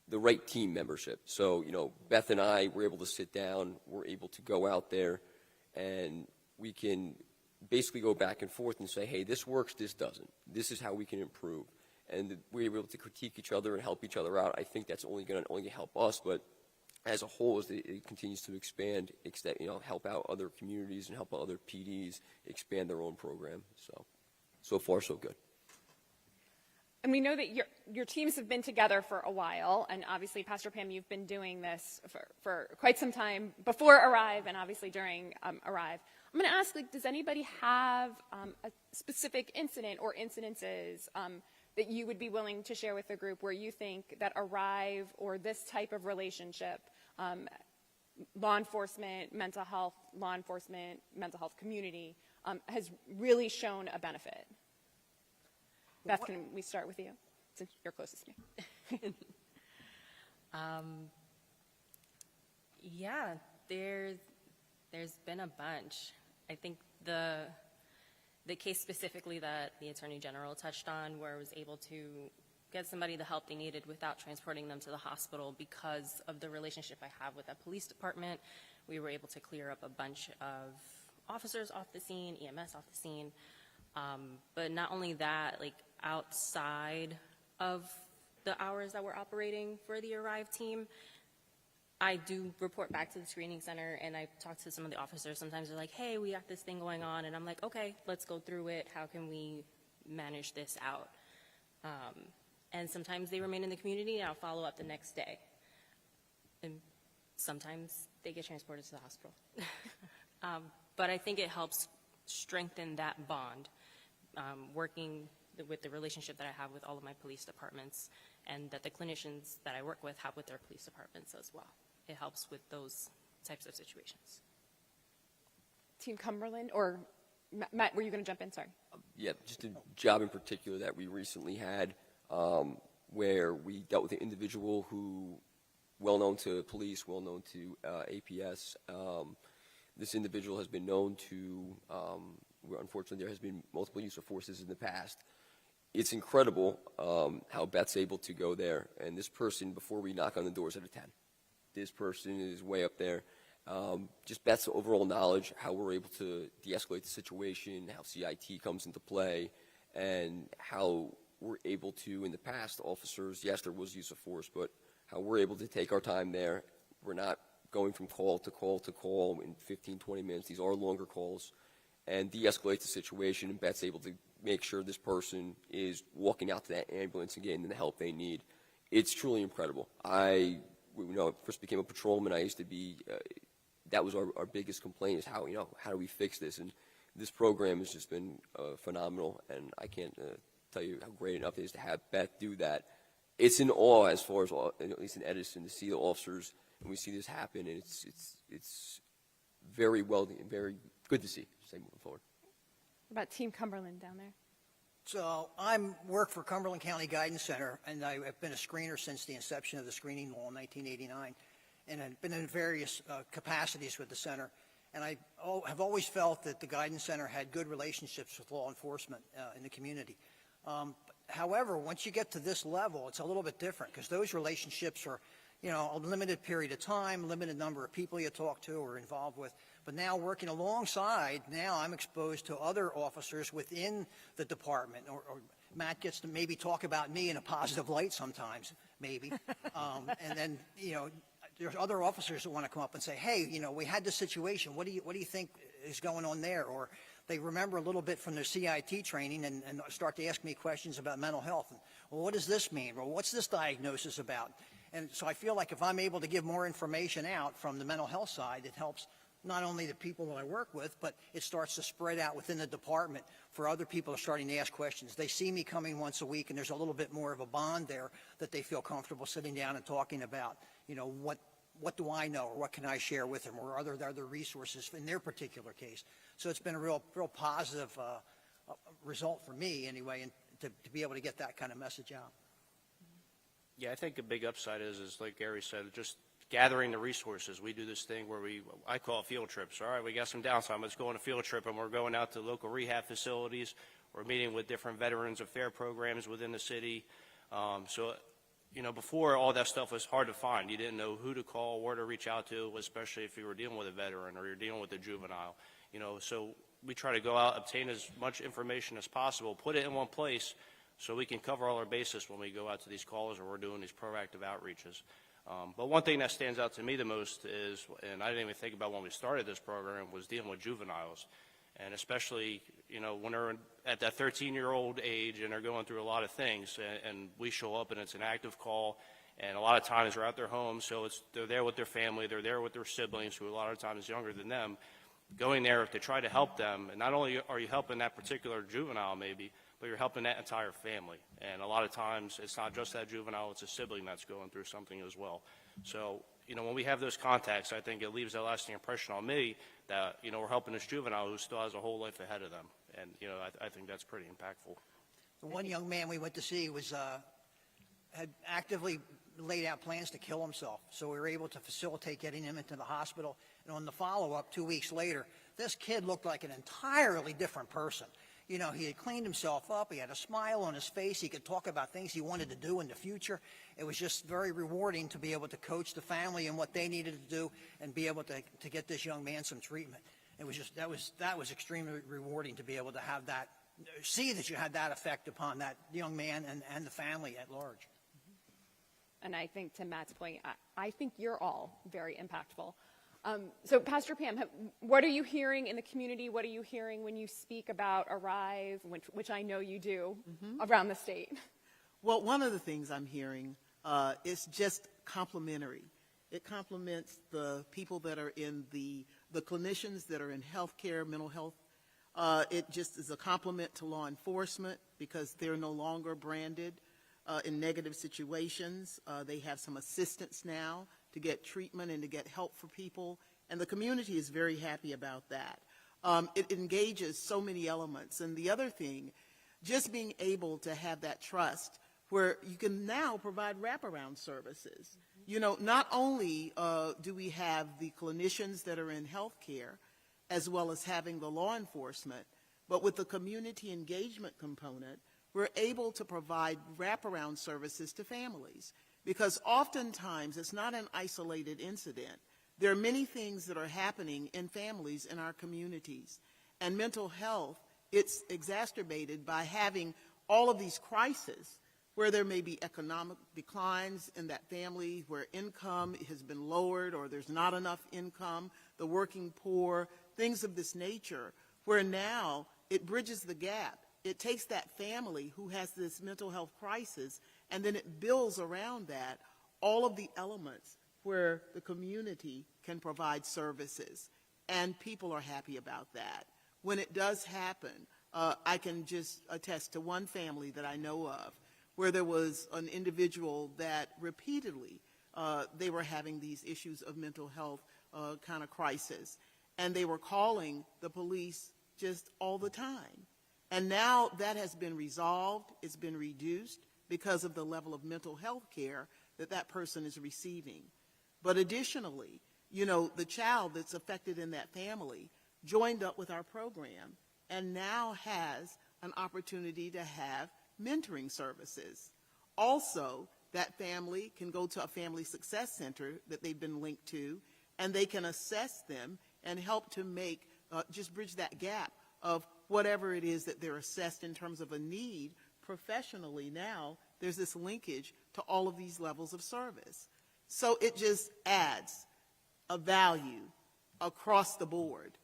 the right team membership. So, Beth and I were able to sit down. We're able to go out there and we can basically go back and forth and say, hey, this works, this doesn't. This is how we can improve. And we're able to critique each other and help each other out. I think that's only going to help us, but as a whole, as it continues to expand, help out other communities and help out other PDs expand their own program. So far, so good. And we know that your teams have been together for a while, and obviously, Pastor Pam, you've been doing this for quite some time before Arrive and obviously during Arrive. I'm going to ask, does anybody have a specific incident or incidences that you would be willing to share with the group where you think that Arrive or this type of relationship, law enforcement, mental health community, has really shown a benefit? Beth, can we start with you, since you're closest to me? Yeah, there's been a bunch. I think the case specifically that the Attorney General touched on, where I was able to get somebody the help they needed without transporting them to the hospital because of the relationship I have with that police department, we were able to clear up a bunch of officers off the scene, EMS off the scene. But not only that, outside of the hours that we're operating for the Arrive team, I do report back to the screening center, and I talk to some of the officers. Sometimes they're like, hey, we got this thing going on, and I'm like, okay, let's go through it. How can we manage this out? And sometimes they remain in the community, and I'll follow up the next day. And sometimes they get transported to the hospital. But I think it helps strengthen that bond, working with the relationship that I have with all of my police departments, and that the clinicians that I work with have with their police departments as well. It helps with those types of situations. Team Cumberland, or Matt, were you going to jump in? Sorry. Yeah, just a job in particular that we recently had where we dealt with an individual who, well known to police, well known to APS. This individual has been known to, unfortunately, there has been multiple use of forces in the past. It's incredible how Beth's able to go there. And this person, before we knock on the doors at a 10, this person is way up there. Just Beth's overall knowledge, how we're able to de-escalate the situation, how CIT comes into play, and how we're able to, in the past, officers, yes, there was use of force, but how we're able to take our time there. We're not going from call to call to call in 15, 20 minutes. These are longer calls. and de-escalate the situation, and Beth's able to make sure this person is walking out to that ambulance and getting the help they need. It's truly incredible. I first became a patrolman. I used to be, that was our biggest complaint is how do we fix this? And this program has just been phenomenal, and I can't tell you how great enough it is to have Beth do that. It's in awe as far as, at least in Edison, to see the officers, and we see this happen, and it's very very good to see, moving forward. What about Team Cumberland down there? So I work for Cumberland County Guidance Center, and I've been a screener since the inception of the screening law in 1989, and I've been in various capacities with the center. And I have always felt that the Guidance Center had good relationships with law enforcement in the community. However, once you get to this level, it's a little bit different because those relationships are, a limited period of time, limited number of people you talk to or involved with. But now working alongside, now I'm exposed to other officers within the department, or Matt gets to maybe talk about me in a positive light sometimes, maybe. And then, there's other officers that want to come up and say, hey, we had this situation. What do you think is going on there? Or they remember a little bit from their CIT training and start to ask me questions about mental health. And, well, what does this mean? Well, what's this diagnosis about? And so I feel like if I'm able to give more information out from the mental health side, it helps not only the people that I work with, but it starts to spread out within the department for other people are starting to ask questions. They see me coming once a week, and there's a little bit more of a bond there that they feel comfortable sitting down and talking about, what do I know, or what can I share with them, or are there other resources in their particular case. So it's been a real positive result for me anyway, and to be able to get that kind of message out. Yeah, I think a big upside is like Gary said, just gathering the resources. We do this thing where I call it field trips. All right, we got some downtime. Let's go on a field trip, and we're going out to local rehab facilities. We're meeting with different Veterans Affairs programs within the city. Before all that stuff was hard to find. You didn't know who to call, where to reach out to, especially if you were dealing with a veteran or you're dealing with a juvenile. So we try to go out, obtain as much information as possible, put it in one place so we can cover all our bases when we go out to these calls or we're doing these proactive outreaches. But one thing that stands out to me the most is, and I didn't even think about when we started this program, was dealing with juveniles. And especially, when they're at that 13-year-old age and they're going through a lot of things, and we show up and it's an active call, and a lot of times they're at their home, so they're there with their family, they're there with their siblings, who a lot of times is younger than them, going there to try to help them. And not only are you helping that particular juvenile maybe, but you're helping that entire family. And a lot of times it's not just that juvenile, it's a sibling that's going through something as well. So, when we have those contacts, I think it leaves a lasting impression on me that, we're helping this juvenile who still has a whole life ahead of them. And, I think that's pretty impactful. The one young man we went to see had actively laid out plans to kill himself. So we were able to facilitate getting him into the hospital. And on the follow-up, 2 weeks later, this kid looked like an entirely different person. He had cleaned himself up. He had a smile on his face. He could talk about things he wanted to do in the future. It was just very rewarding to be able to coach the family and what they needed to do and be able to get this young man some treatment. It was just, that was extremely rewarding to be able to have that, see that you had that effect upon that young man and the family at large. And I think to Matt's point, I think you're all very impactful. So Pastor Pam, what are you hearing in the community? What are you hearing when you speak about Arrive, which I know you do, around the state? Well, one of the things I'm hearing is just complimentary. It complements the people that are in the clinicians that are in healthcare, mental health. It just is a compliment to law enforcement because they're no longer branded in negative situations. They have some assistance now to get treatment and to get help for people, and the community is very happy about that. It engages so many elements, and the other thing, just being able to have that trust where you can now provide wraparound services. Not only do we have the clinicians that are in healthcare, as well as having the law enforcement, but with the community engagement component, we're able to provide wraparound services to families. Because oftentimes it's not an isolated incident. There are many things that are happening in families in our communities. And mental health, it's exacerbated by having all of these crises where there may be economic declines in that family, where income has been lowered or there's not enough income, the working poor, things of this nature, where now it bridges the gap. It takes that family who has this mental health crisis, and then it builds around that all of the elements where the community can provide services, and people are happy about that. When it does happen, I can just attest to one family that I know of where there was an individual that repeatedly they were having these issues of mental health kind of crisis, and they were calling the police just all the time. And now that has been resolved, it's been reduced because of the level of mental health care that that person is receiving. But additionally, you know, the child that's affected in that family joined up with our program and now has an opportunity to have mentoring services. Also, that family can go to a family success center that they've been linked to, and they can assess them and help to make, just bridge that gap of whatever it is that they're assessed in terms of a need. Professionally now, there's this linkage to all of these levels of service. So it just adds a value across the board.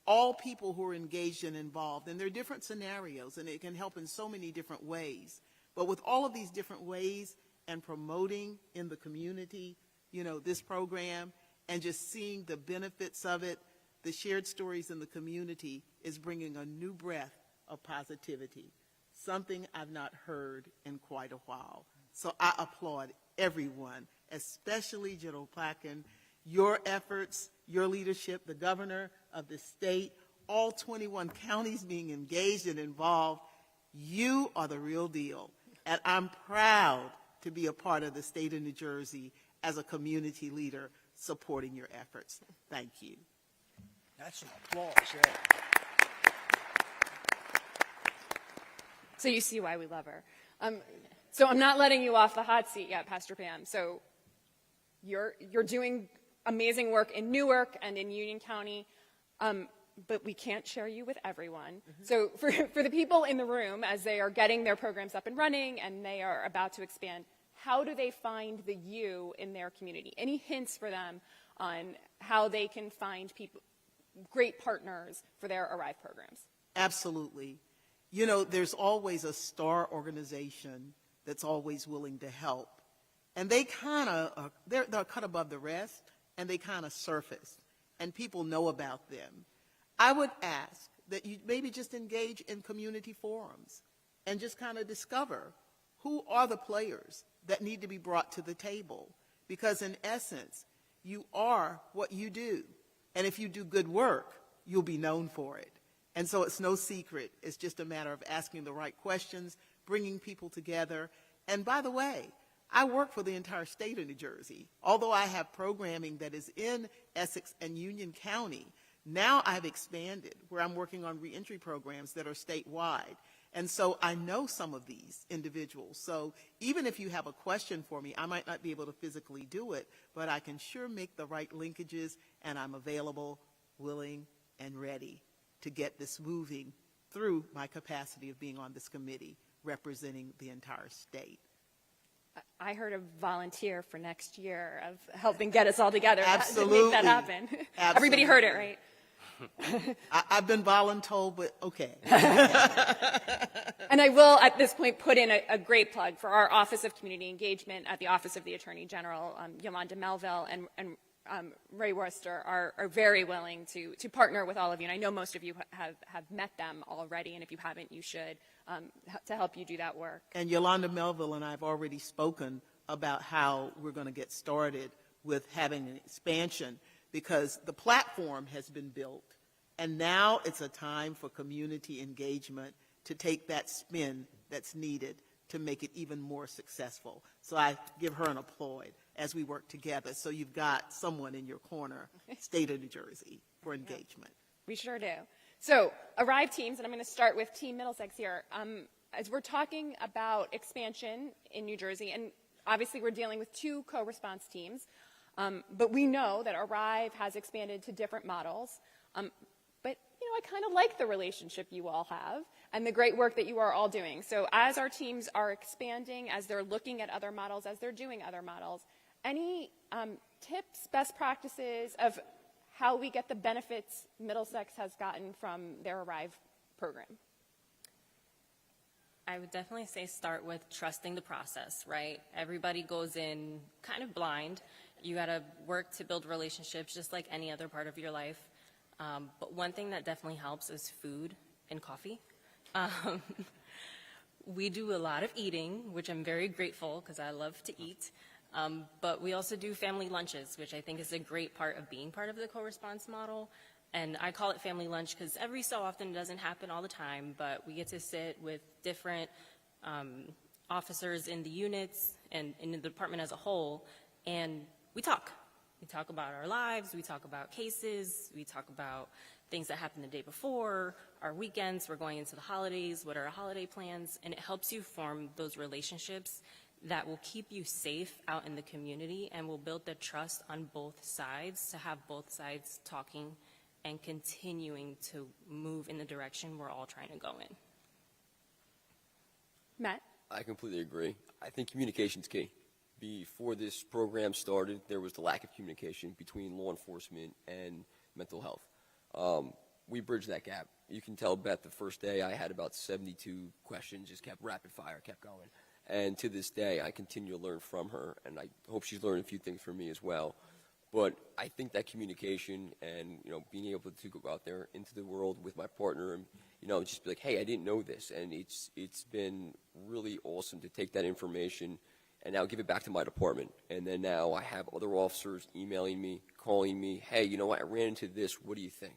All people who are engaged and involved, and there are different scenarios, and it can help in so many different ways. But with all of these different ways and promoting in the community, you know, this program, and just seeing the benefits of it, the shared stories in the community is bringing a new breath of positivity, something I've not heard in quite a while. So I applaud everyone, especially General Platkin, your efforts, your leadership, the governor of the state, all 21 counties being engaged and involved. You are the real deal. And I'm proud to be a part of the state of New Jersey as a community leader supporting your efforts. Thank you. That's some applause. Yeah. So you see why we love her. So I'm not letting you off the hot seat yet, Pastor Pam. So you're doing amazing work in Newark and in Union County, but we can't share you with everyone. Mm-hmm. So for the people in the room, as they are getting their programs up and running and they are about to expand, how do they find the you in their community? Any hints for them on how they can find people, great partners for their Arrive programs? Absolutely. You know, there's always a star organization that's always willing to help. And they kind of, they're cut above the rest, and they kind of surface, and people know about them. I would ask that you maybe just engage in community forums and just kind of discover who are the players that need to be brought to the table. Because in essence, you are what you do. And if you do good work, you'll be known for it. And so it's no secret. It's just a matter of asking the right questions, bringing people together. And by the way, I work for the entire state of New Jersey. Although I have programming that is in Essex and Union County, now I've expanded where I'm working on reentry programs that are statewide. And so I know some of these individuals. So even if you have a question for me, I might not be able to physically do it, but I can sure make the right linkages, and I'm available, willing, and ready to get this moving through my capacity of being on this committee representing the entire state. I heard a volunteer for next year of helping get us all together. Absolutely. To make that happen. Absolutely. Everybody heard it, right? I've been voluntold, but okay. And I will, at this point, put in a great plug for our Office of Community Engagement at the Office of the Attorney General. Yolanda Melville and Ray Worcester are very willing to partner with all of you. And I know most of you have met them already, and if you haven't, you should, to help you do that work. And Yolanda Melville and I have already spoken about how we're going to get started with having an expansion, because the platform has been built, and now it's a time for community engagement to take that spin that's needed to make it even more successful. So I give her an applaud as we work together. So you've got someone in your corner, state of New Jersey, for engagement. We sure do. So Arrive teams, and I'm going to start with Team Middlesex here. As we're talking about expansion in New Jersey, and obviously we're dealing with 2 co-response teams, but we know that Arrive has expanded to different models. But, you know, I kind of like the relationship you all have and the great work that you are all doing. So as our teams are expanding, as they're looking at other models, as they're doing other models, any tips, best practices of how we get the benefits Middlesex has gotten from their Arrive program? I would definitely say start with trusting the process, right? Everybody goes in kind of blind. You got to work to build relationships just like any other part of your life. But one thing that definitely helps is food and coffee. We do a lot of eating, which I'm very grateful because I love to eat. But we also do family lunches, which I think is a great part of being part of the co-response model. And I call it family lunch because every so often it doesn't happen all the time, but we get to sit with different officers in the units and in the department as a whole, and we talk. We talk about our lives, we talk about cases, we talk about things that happened the day before, our weekends, we're going into the holidays, what are our holiday plans, and it helps you form those relationships that will keep you safe out in the community and will build the trust on both sides to have both sides talking and continuing to move in the direction we're all trying to go in. Matt? I completely agree. I think communication's key. Before this program started, there was the lack of communication between law enforcement and mental health. We bridged that gap. You can tell Beth the first day I had about 72 questions, just kept rapid fire, kept going. And to this day, I continue to learn from her, and I hope she's learned a few things from me as well. But I think that communication and, being able to go out there into the world with my partner and, just be like, hey, I didn't know this. And it's been really awesome to take that information and now give it back to my department. And then now I have other officers emailing me, calling me, hey, you know what, I ran into this, what do you think?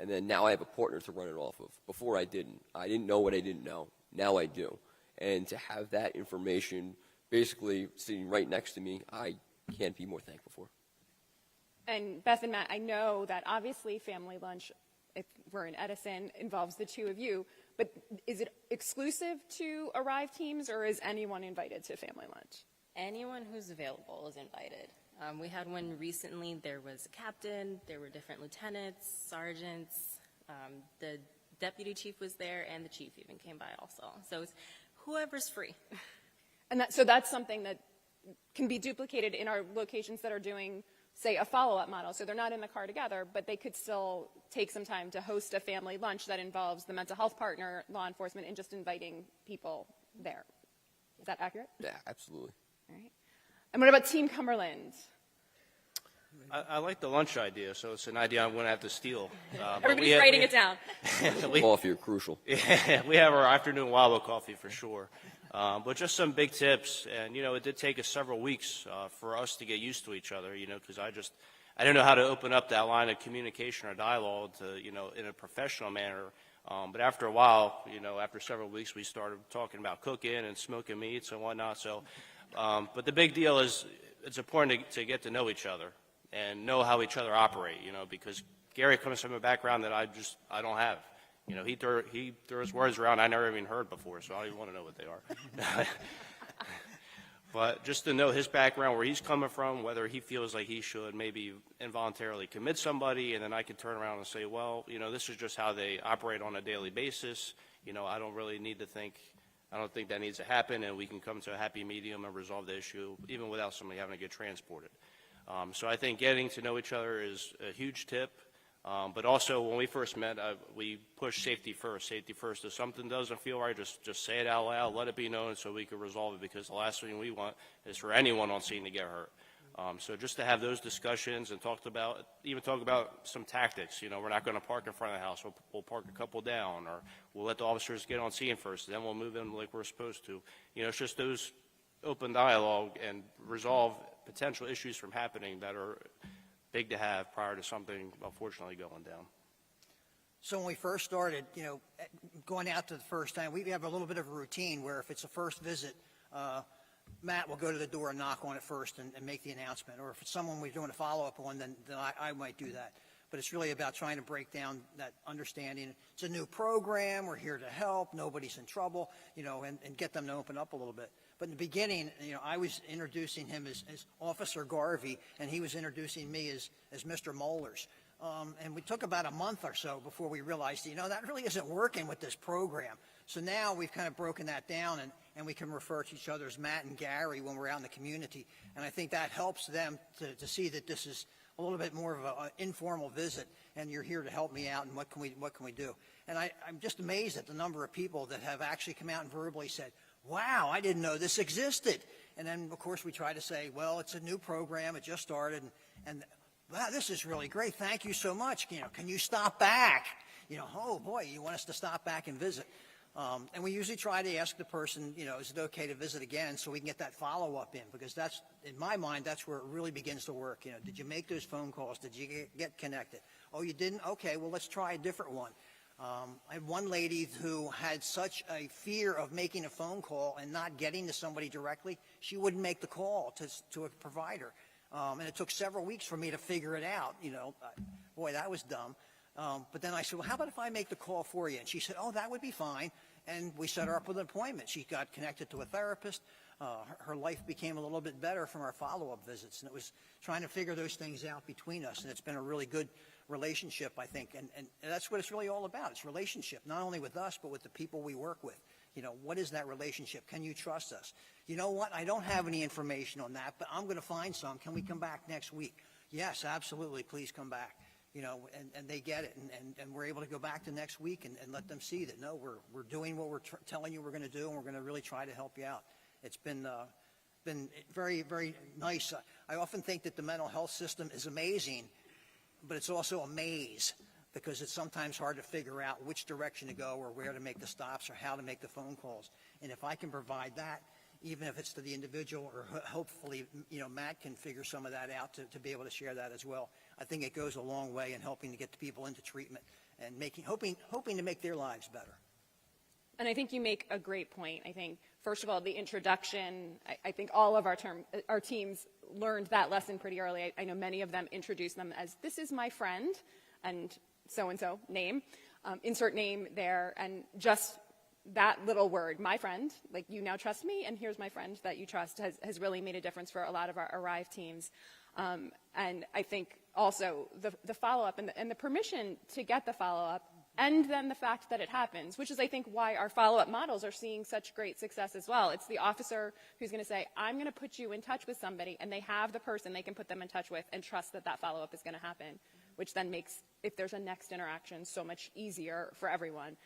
And then now I have a partner to run it off of. Before I didn't. I didn't know what I didn't know. Now I do. And to have that information basically sitting right next to me, I can't be more thankful for. And Beth and Matt, I know that obviously family lunch, if we're in Edison, involves the two of you, but is it exclusive to Arrive teams, or is anyone invited to family lunch? Anyone who's available is invited. We had one recently. There was a captain, there were different lieutenants, sergeants, the deputy chief was there, and the chief even came by also. So it's whoever's free. And so that's something that can be duplicated in our locations that are doing, say, a follow-up model. So they're not in the car together, but they could still take some time to host a family lunch that involves the mental health partner, law enforcement, and just inviting people there. Is that accurate? Yeah, absolutely. All right. And what about Team Cumberland? I like the lunch idea, so it's an idea I'm going to have to steal. Everybody's writing it down. Coffee are crucial. Yeah, we have our afternoon Wildwood coffee for sure. But just some big tips, and it did take us several weeks for us to get used to each other, because I didn't know how to open up that line of communication or dialogue to, in a professional manner. But after a while, after several weeks, we started talking about cooking and smoking meats and whatnot. So, but the big deal is it's important to get to know each other and know how each other operate, because Gary comes from a background that I don't have. He throws words around I never even heard before, so I don't even want to know what they are. But just to know his background, where he's coming from, whether he feels like he should maybe involuntarily commit somebody, and then I can turn around and say, well, this is just how they operate on a daily basis. I don't really need to think, I don't think that needs to happen, and we can come to a happy medium and resolve the issue, even without somebody having to get transported. So I think getting to know each other is a huge tip. But also, when we first met, we pushed safety first. Safety first. If something doesn't feel right, just say it out loud, let it be known so we can resolve it, because the last thing we want is for anyone on scene to get hurt. So just to have those discussions and talk about some tactics. We're not going to park in front of the house. We'll park a couple down, or we'll let the officers get on scene first, then we'll move in like we're supposed to. It's just those open dialogue and resolve potential issues from happening that are big to have prior to something unfortunately going down. So when we first started, going out to the first time, we have a little bit of a routine where if it's a first visit, Matt will go to the door and knock on it first and make the announcement. Or if it's someone we're doing a follow-up on, then I might do that. But it's really about trying to break down that understanding. It's a new program. We're here to help. Nobody's in trouble, and get them to open up a little bit. But in the beginning, I was introducing him as Officer Garvey, and he was introducing me as Mr. Mollers. And we took about a month or so before we realized, that really isn't working with this program. So now we've kind of broken that down, and we can refer to each other as Matt and Gary when we're out in the community. And I think that helps them to see that this is a little bit more of an informal visit, and you're here to help me out, and what can we do? And I'm just amazed at the number of people that have actually come out and verbally said, wow, I didn't know this existed. And then, of course, we try to say, well, it's a new program, it just started, and wow, this is really great, thank you so much. Can you stop back? Oh boy, you want us to stop back and visit. And we usually try to ask the person, is it okay to visit again, so we can get that follow-up in, because that's, in my mind, that's where it really begins to work. Did you make those phone calls? Did you get connected? Oh, you didn't? Okay, well, let's try a different one. I had one lady who had such a fear of making a phone call and not getting to somebody directly, she wouldn't make the call to a provider. And it took several weeks for me to figure it out. Boy, that was dumb. But then I said, well, how about if I make the call for you? And she said, oh, that would be fine. And we set her up with an appointment. She got connected to a therapist. Her life became a little bit better from our follow-up visits. And it was trying to figure those things out between us. And it's been a really good relationship, I think. And that's what it's really all about. It's relationship, not only with us, but with the people we work with. What is that relationship? Can you trust us? You know what? I don't have any information on that, but I'm going to find some. Can we come back next week? Yes, absolutely. Please come back. And they get it, and we're able to go back to next week and let them see that, no, we're doing what we're telling you we're going to do, and we're going to really try to help you out. It's been very, very nice. I often think that the mental health system is amazing, but it's also a maze, because it's sometimes hard to figure out which direction to go or where to make the stops or how to make the phone calls. And if I can provide that, even if it's to the individual, or hopefully, Matt can figure some of that out to be able to share that as well. I think it goes a long way in helping to get the people into treatment and hoping to make their lives better. And I think you make a great point. I think, first of all, the introduction, I think all of our teams learned that lesson pretty early. I know many of them introduced them as, this is my friend, and so-and-so, name, insert name there, and just that little word, my friend, like, you now trust me, and here's my friend that you trust, has really made a difference for a lot of our Arrive teams. And I think also the follow-up and the permission to get the follow-up, and then the fact that it happens, which is, I think, why our follow-up models are seeing such great success as well. It's the officer who's going to say, I'm going to put you in touch with somebody, and they have the person they can put them in touch with and trust that that follow-up is going to happen, which then makes, if there's a next interaction, so much easier for everyone,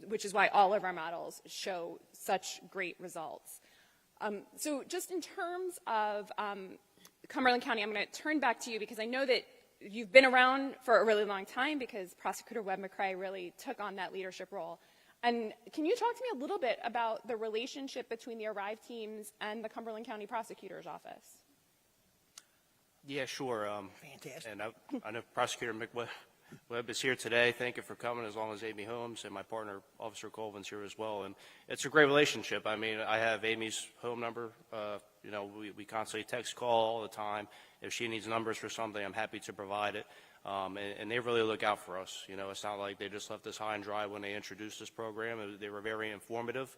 which is why all of our models show such great results. So just in terms of Cumberland County, I'm going to turn back to you, because I know that you've been around for a really long time, because Prosecutor Webb McCrae really took on that leadership role. And can you talk to me a little bit about the relationship between the Arrive teams and the Cumberland County Prosecutor's Office? Yeah, sure. Fantastic. And I know Prosecutor Webb is here today. Thank you for coming, as long as Amy Holmes and my partner, Officer Colvin's here as well. And it's a great relationship. I mean, I have Amy's home number. We constantly text, call all the time. If she needs numbers for something, I'm happy to provide it. And they really look out for us. It's not like they just left us high and dry when they introduced this program. They were very informative,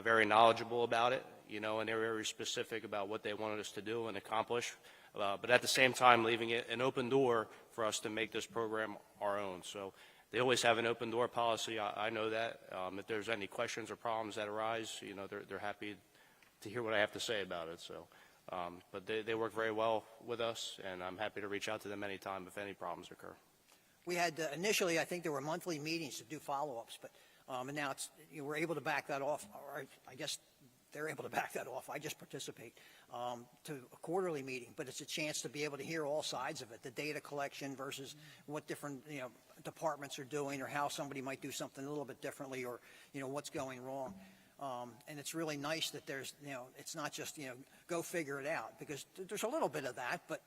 very knowledgeable about it, and they were very specific about what they wanted us to do and accomplish. But at the same time, leaving it an open door for us to make this program our own. So they always have an open door policy. I know that. If there's any questions or problems that arise, they're happy to hear what I have to say about it. So, but they work very well with us, and I'm happy to reach out to them anytime if any problems occur. We had initially, I think there were monthly meetings to do follow-ups, but and now we're able to back that off. Or I guess they're able to back that off. I just participate to a quarterly meeting, but it's a chance to be able to hear all sides of it, the data collection versus what different departments are doing, or how somebody might do something a little bit differently, or what's going wrong. And it's really nice that there's it's not just go figure it out, because there's a little bit of that, but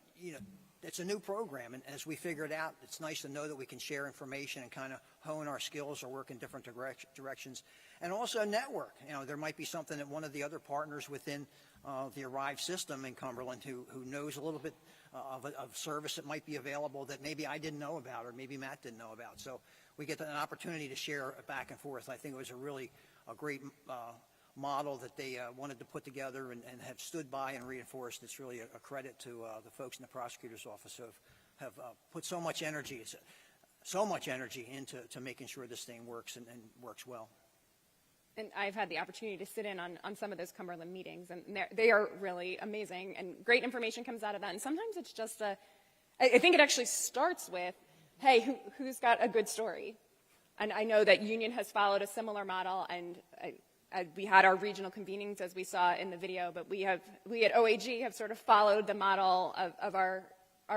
it's a new program, and as we figure it out, it's nice to know that we can share information and kind of hone our skills or work in different directions. And also network. There might be something that one of the other partners within the Arrive system in Cumberland who knows a little bit of service that might be available that maybe I didn't know about, or maybe Matt didn't know about. So we get an opportunity to share back and forth. I think it was a great model that they wanted to put together and have stood by and reinforced. It's really a credit to the folks in the prosecutor's office who have put so much energy into making sure this thing works and works well. And I've had the opportunity to sit in on some of those Cumberland meetings, and they are really amazing, and great information comes out of that. And sometimes it's just I think it actually starts with, hey, who's got a good story? And I know that Union has followed a similar model, and we had our regional convenings, as we saw in the video, but we at OAG have sort of followed the model of our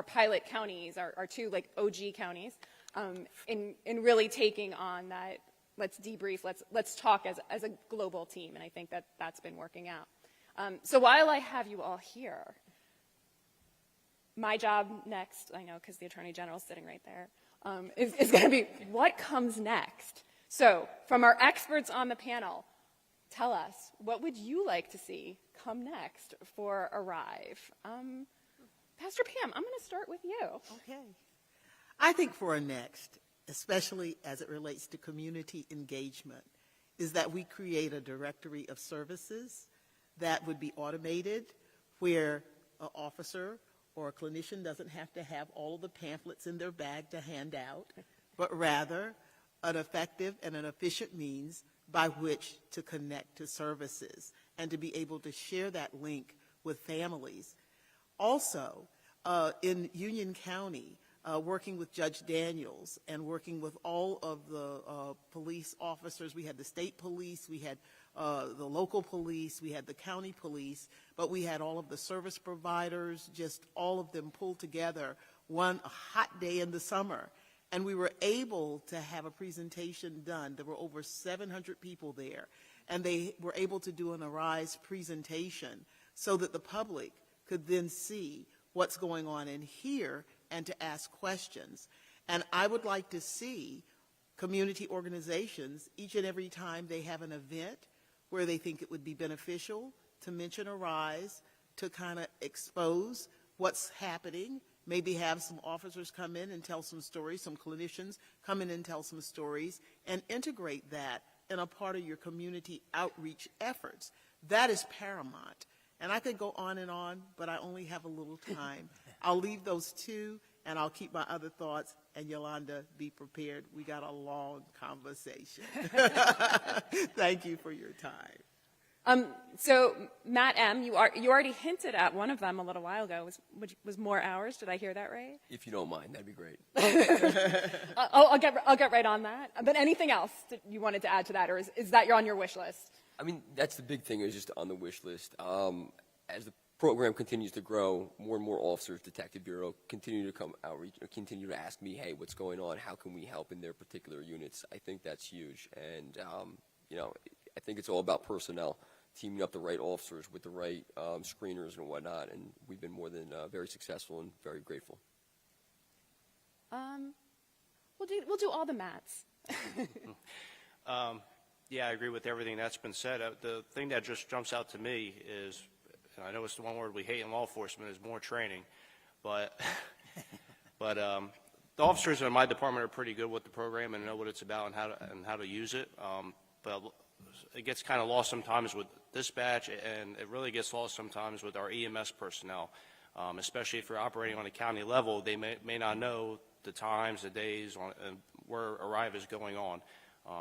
pilot counties, our two like OG counties, in really taking on that, let's debrief, let's talk as a global team, and I think that that's been working out. So while I have you all here, my job next, I know because the Attorney General's sitting right there, is going to be what comes next. So from our experts on the panel, tell us, what would you like to see come next for Arrive? Pastor Pam, I'm going to start with you. Okay. I think for our next, especially as it relates to community engagement, is that we create a directory of services that would be automated, where an officer or a clinician doesn't have to have all of the pamphlets in their bag to hand out, but rather an effective and an efficient means by which to connect to services and to be able to share that link with families. Also, in Union County, working with Judge Daniels and working with all of the police officers. We had the state police, we had the local police, we had the county police, but we had all of the service providers, just all of them pulled together one hot day in the summer. And we were able to have a presentation done. There were over 700 people there, and they were able to do an Arise presentation so that the public could then see what's going on in here and to ask questions. And I would like to see community organizations, each and every time they have an event where they think it would be beneficial, to mention Arise, to kind of expose what's happening, maybe have some officers come in and tell some stories, some clinicians come in and tell some stories, and integrate that in a part of your community outreach efforts. That is paramount. And I could go on, but I only have a little time. I'll leave those two, and I'll keep my other thoughts. And Yolanda, be prepared. We got a long conversation. Thank you for your time. So Matt M., you already hinted at one of them a little while ago. Was more hours? Did I hear that right? If you don't mind, that'd be great. I'll get right on that. But anything else that you wanted to add to that, or is that on your wish list? I mean, that's the big thing, is just on the wish list. As the program continues to grow, more and more officers, Detective Bureau, continue to come outreach, continue to ask me, hey, what's going on? How can we help in their particular units? I think that's huge. And, you know, I think it's all about personnel, teaming up the right officers with the right screeners and whatnot. And we've been more than very successful and very grateful. We'll do all the Matts. Yeah, I agree with everything that's been said. The thing that just jumps out to me is, and I know it's the one word we hate in law enforcement, is more training. But the officers in my department are pretty good with the program and know what it's about and how to use it. But it gets kind of lost sometimes with dispatch, and it really gets lost sometimes with our EMS personnel, especially if you're operating on a county level. They may not know the times, the days, and where Arrive is going on.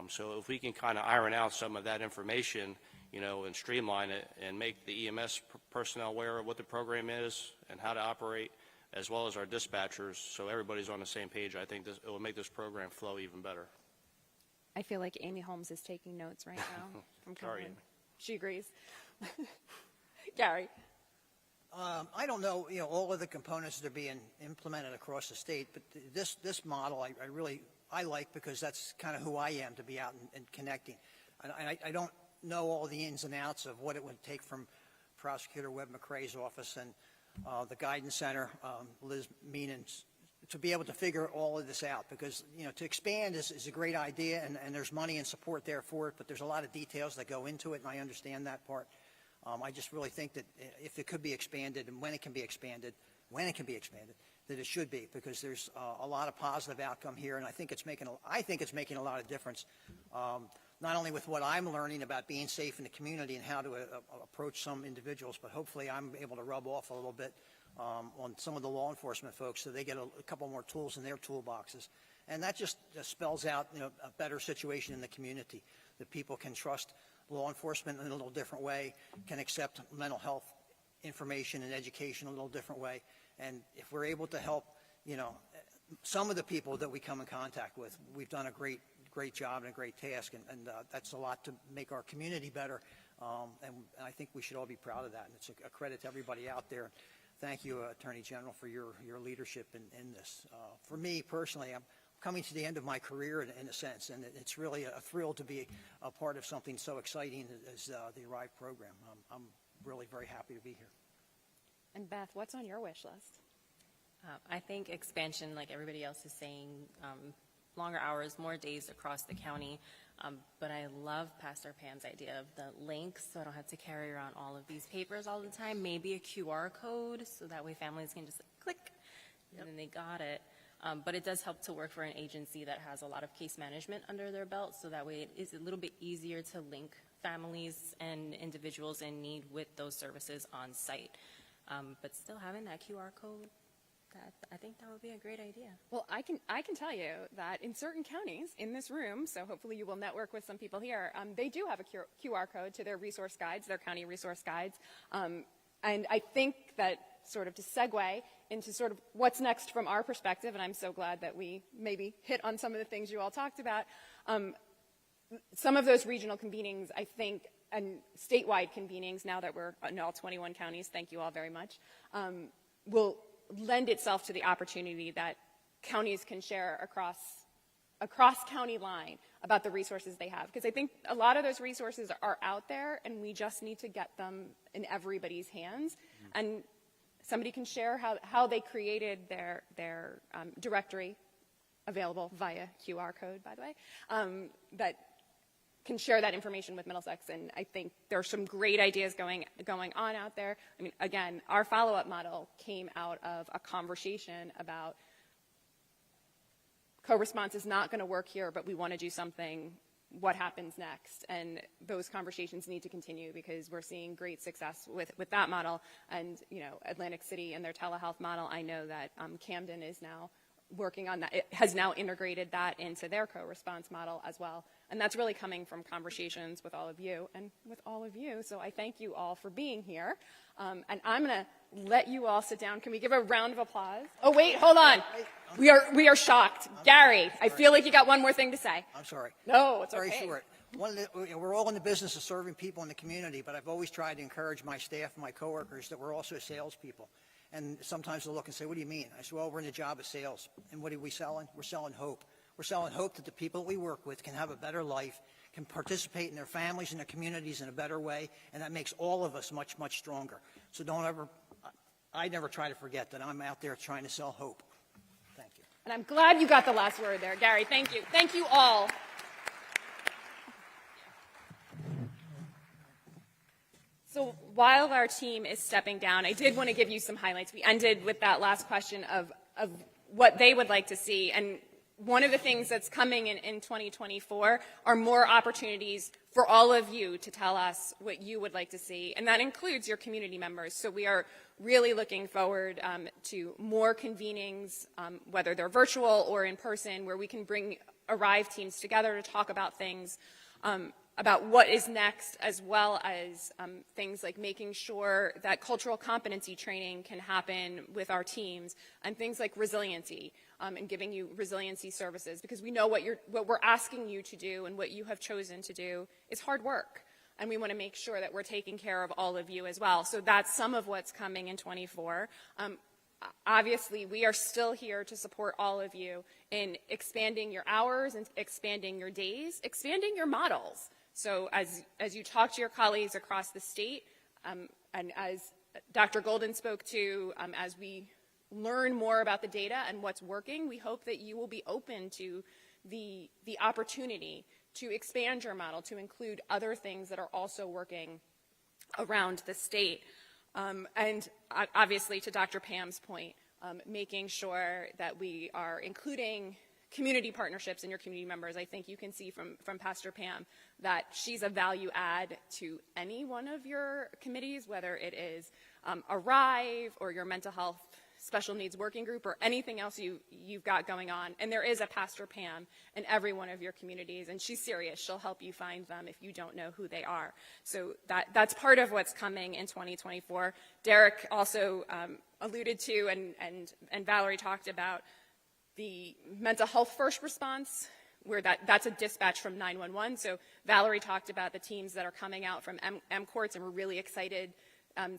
So if we can kind of iron out some of that information, you know, and streamline it and make the EMS personnel aware of what the program is and how to operate, as well as our dispatchers, so everybody's on the same page, I think it will make this program flow even better. I feel like Amy Holmes is taking notes right now from Sorry, Cumberland. She agrees. Gary. I don't know, you know, all of the components that are being implemented across the state, but this model I like, because that's kind of who I am, to be out and connecting. I don't know all the ins and outs of what it would take from Prosecutor Webb McCrae's office and the Guidance Center, Liz Meenan's, to be able to figure all of this out, because, you know, to expand is a great idea, and there's money and support there for it, but there's a lot of details that go into it, and I understand that part. I just really think that if it could be expanded, and when it can be expanded, that it should be, because there's a lot of positive outcome here, and I think it's making a lot of difference, not only with what I'm learning about being safe in the community and how to approach some individuals, but hopefully I'm able to rub off a little bit on some of the law enforcement folks, so they get a couple more tools in their toolboxes, and that just spells out, you know, a better situation in the community, that people can trust law enforcement in a little different way, can accept mental health information and education in a little different way. And if we're able to help you know, some of the people that we come in contact with, we've done a great job and a great task, and that's a lot to make our community better, and I think we should all be proud of that, and it's a credit to everybody out there. Thank you, Attorney General, for your leadership in this. For me personally, I'm coming to the end of my career in a sense, and it's really a thrill to be a part of something so exciting as the ARRIVE program. I'm really very happy to be here. And Beth, what's on your wish list? I think expansion, like everybody else is saying, longer hours, more days across the county. But I love Pastor Pam's idea of the links, so I don't have to carry around all of these papers all the time. Maybe a QR code, so that way families can just click, and then they got it. But it does help to work for an agency that has a lot of case management under their belt, so that way it is a little bit easier to link families and individuals in need with those services on site. But still having that QR code, I think that would be a great idea. Well, I can tell you that in certain counties in this room, so hopefully you will network with some people here, they do have a QR code to their resource guides, their county resource guides. And I think that sort of to segue into sort of what's next from our perspective, and I'm so glad that we maybe hit on some of the things you all talked about. Some of those regional convenings, I think, and statewide convenings, now that we're in all 21 counties, thank you all very much, will lend itself to the opportunity that counties can share across county line about the resources they have. Because I think a lot of those resources are out there, and we just need to get them in everybody's hands. And somebody can share how they created their directory, available via QR code, by the way, that can share that information with Middlesex. And I think there are some great ideas going on out there. I mean, again, our follow-up model came out of a conversation about co-response is not going to work here, but we want to do something. What happens next? And those conversations need to continue, because we're seeing great success with that model. And, you know, Atlantic City and their telehealth model, I know that Camden is now working on that. It has now integrated that into their co-response model as well. And that's really coming from conversations with all of you and with all of you. So I thank you all for being here. And I'm going to let you all sit down. Can we give a round of applause? Oh, wait, hold on. We are shocked. Gary, I feel like you got one more thing to say. I'm sorry. No, it's very okay. short. We're all in the business of serving people in the community, but I've always tried to encourage my staff and my coworkers that we're also salespeople. And sometimes they'll look and say, what do you mean? I said, well, we're in the job of sales. And what are we selling? We're selling hope. We're selling hope that the people that we work with can have a better life, can participate in their families and their communities in a better way, and that makes all of us much, much stronger. So I never try to forget that I'm out there trying to sell hope. Thank you. And I'm glad you got the last word there, Gary. Thank you. Thank you all. So while our team is stepping down, I did want to give you some highlights. We ended with that last question of what they would like to see. And one of the things that's coming in 2024 are more opportunities for all of you to tell us what you would like to see. And that includes your community members. So we are really looking forward to more convenings, whether they're virtual or in person, where we can bring ARRIVE teams together to talk about things, about what is next, as well as things like making sure that cultural competency training can happen with our teams, and things like resiliency, and giving you resiliency services, because we know what we're asking you to do and what you have chosen to do is hard work. And we want to make sure that we're taking care of all of you as well. So that's some of what's coming in 24. Obviously, we are still here to support all of you in expanding your hours and expanding your days, expanding your models. So as you talk to your colleagues across the state, and as Dr. Golden spoke to, as we learn more about the data and what's working, we hope that you will be open to the opportunity to expand your model to include other things that are also working around the state. And obviously, to Dr. Pam's point, making sure that we are including community partnerships in your community members. I think you can see from Pastor Pam that she's a value add to any one of your committees, whether it is ARRIVE or your mental health special needs working group or anything else you've got going on. And there is a Pastor Pam in every one of your communities, and she's serious. She'll help you find them if you don't know who they are. So that's part of what's coming in 2024. Derek also alluded to and Valerie talked about the mental health first response, where that's a dispatch from 911. So Valerie talked about the teams that are coming out from M-Courts, and we're really excited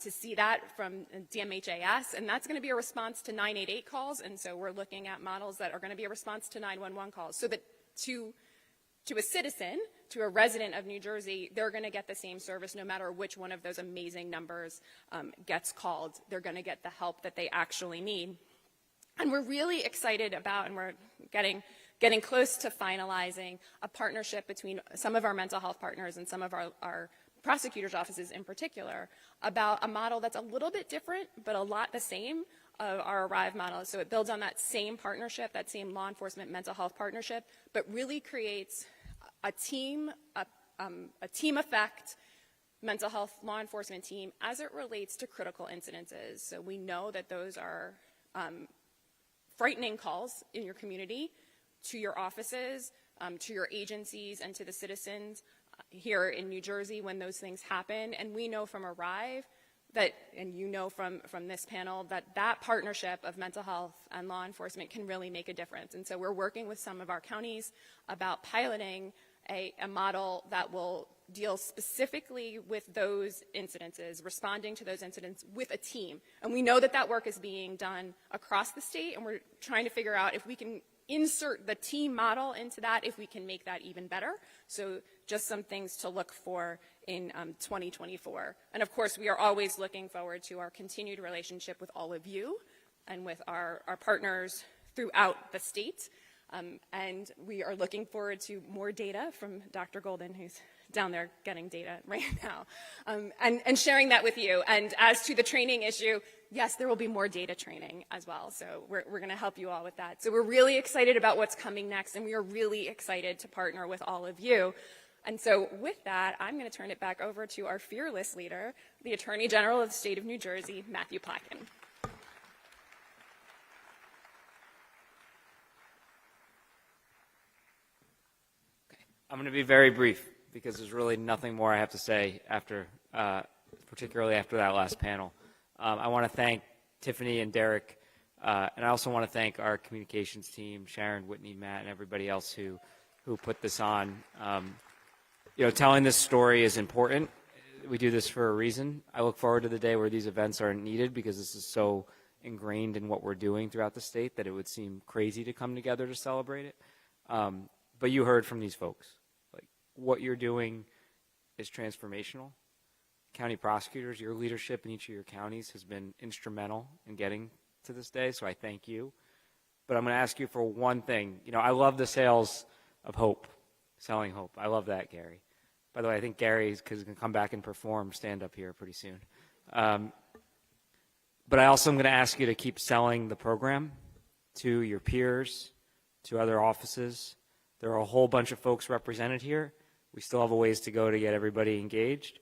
to see that from DMHAS, and that's going to be a response to 988 calls, and so we're looking at models that are going to be a response to 911 calls, so that to a citizen, to a resident of New Jersey, they're going to get the same service no matter which one of those amazing numbers gets called. They're going to get the help that they actually need. And we're really excited about, and we're getting close to finalizing a partnership between some of our mental health partners and some of our prosecutors' offices in particular, about a model that's a little bit different, but a lot the same of our ARRIVE model. So it builds on that same partnership, that same law enforcement mental health partnership, but really creates a team effect mental health law enforcement team as it relates to critical incidences. So we know that those are frightening calls in your community, to your offices, to your agencies, and to the citizens here in New Jersey when those things happen. And we know from ARRIVE that, and you know from this panel, that partnership of mental health and law enforcement can really make a difference. And so we're working with some of our counties about piloting a model that will deal specifically with those incidences, responding to those incidents with a team. And we know that work is being done across the state, and we're trying to figure out if we can insert the team model into that, if we can make that even better. So just some things to look for in 2024. And of course, we are always looking forward to our continued relationship with all of you and with our partners throughout the state. And we are looking forward to more data from Dr. Golden, who's down there getting data right now, and sharing that with you. And as to the training issue, yes, there will be more data training as well. So we're going to help you all with that. So we're really excited about what's coming next, and we are really excited to partner with all of you. And so with that, I'm going to turn it back over to our fearless leader, the Attorney General of the State of New Jersey, Matthew Platkin. I'm going to be very brief because there's really nothing more I have to say after, particularly after that last panel. I want to thank Tiffany and Derek, and I also want to thank our communications team, Sharon, Whitney, Matt, and everybody else who put this on. Telling this story is important. We do this for a reason. I look forward to the day where these events aren't needed because this is so ingrained in what we're doing throughout the state that it would seem crazy to come together to celebrate it. But you heard from these folks. What you're doing is transformational. County prosecutors, your leadership in each of your counties has been instrumental in getting to this day, so I thank you. But I'm going to ask you for one thing. I love the sales of hope, selling hope. I love that, Gary. By the way, I think Gary is going to come back and perform stand-up here pretty soon. But I also am going to ask you to keep selling the program to your peers, to other offices. There are a whole bunch of folks represented here. We still have a ways to go to get everybody engaged.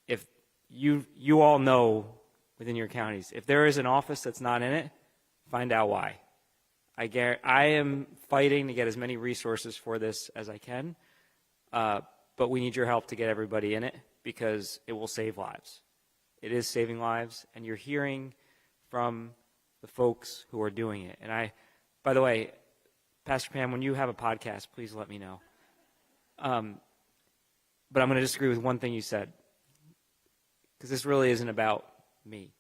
If you all know within your counties, if there is an office that's not in it, find out why. I am fighting to get as many resources for this as I can, but we need your help to get everybody in it because it will save lives. It is saving lives, and you're hearing from the folks who are doing it. And by the way, Pastor Pam, when you have a podcast, please let me know. But I'm going to disagree with one thing you said, because this really isn't about me.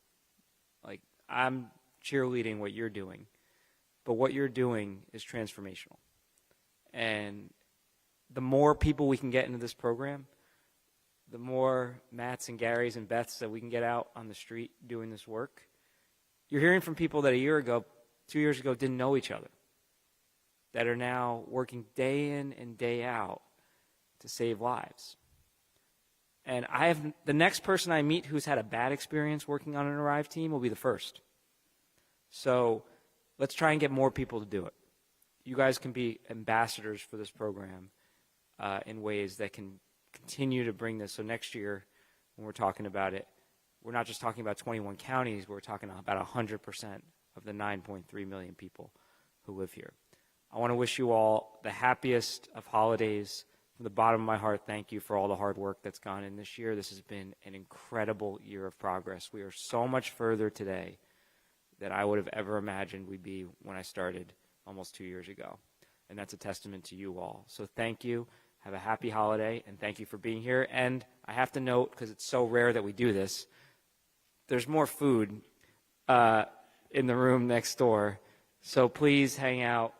I'm cheerleading what you're doing, but what you're doing is transformational. And the more people we can get into this program, the more Matts and Garys and Beths that we can get out on the street doing this work. You're hearing from people that a year ago, 2 years ago, didn't know each other, that are now working day in and day out to save lives. And the next person I meet who's had a bad experience working on an ARRIVE team will be the first. So let's try and get more people to do it. You guys can be ambassadors for this program in ways that can continue to bring this. So next year, when we're talking about it, we're not just talking about 21 counties, we're talking about 100% of the 9.3 million people who live here. I want to wish you all the happiest of holidays. From the bottom of my heart, thank you for all the hard work that's gone in this year. This has been an incredible year of progress. We are so much further today than I would have ever imagined we'd be when I started almost 2 years ago. And that's a testament to you all. So thank you. Have a happy holiday, and thank you for being here. And I have to note, because it's so rare that we do this, there's more food in the room next door. So please hang out,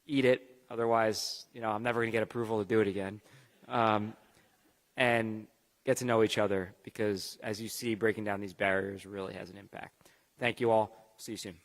eat it. Otherwise, I'm never going to get approval to do it again. And get to know each other, because as you see, breaking down these barriers really has an impact. Thank you all. See you soon.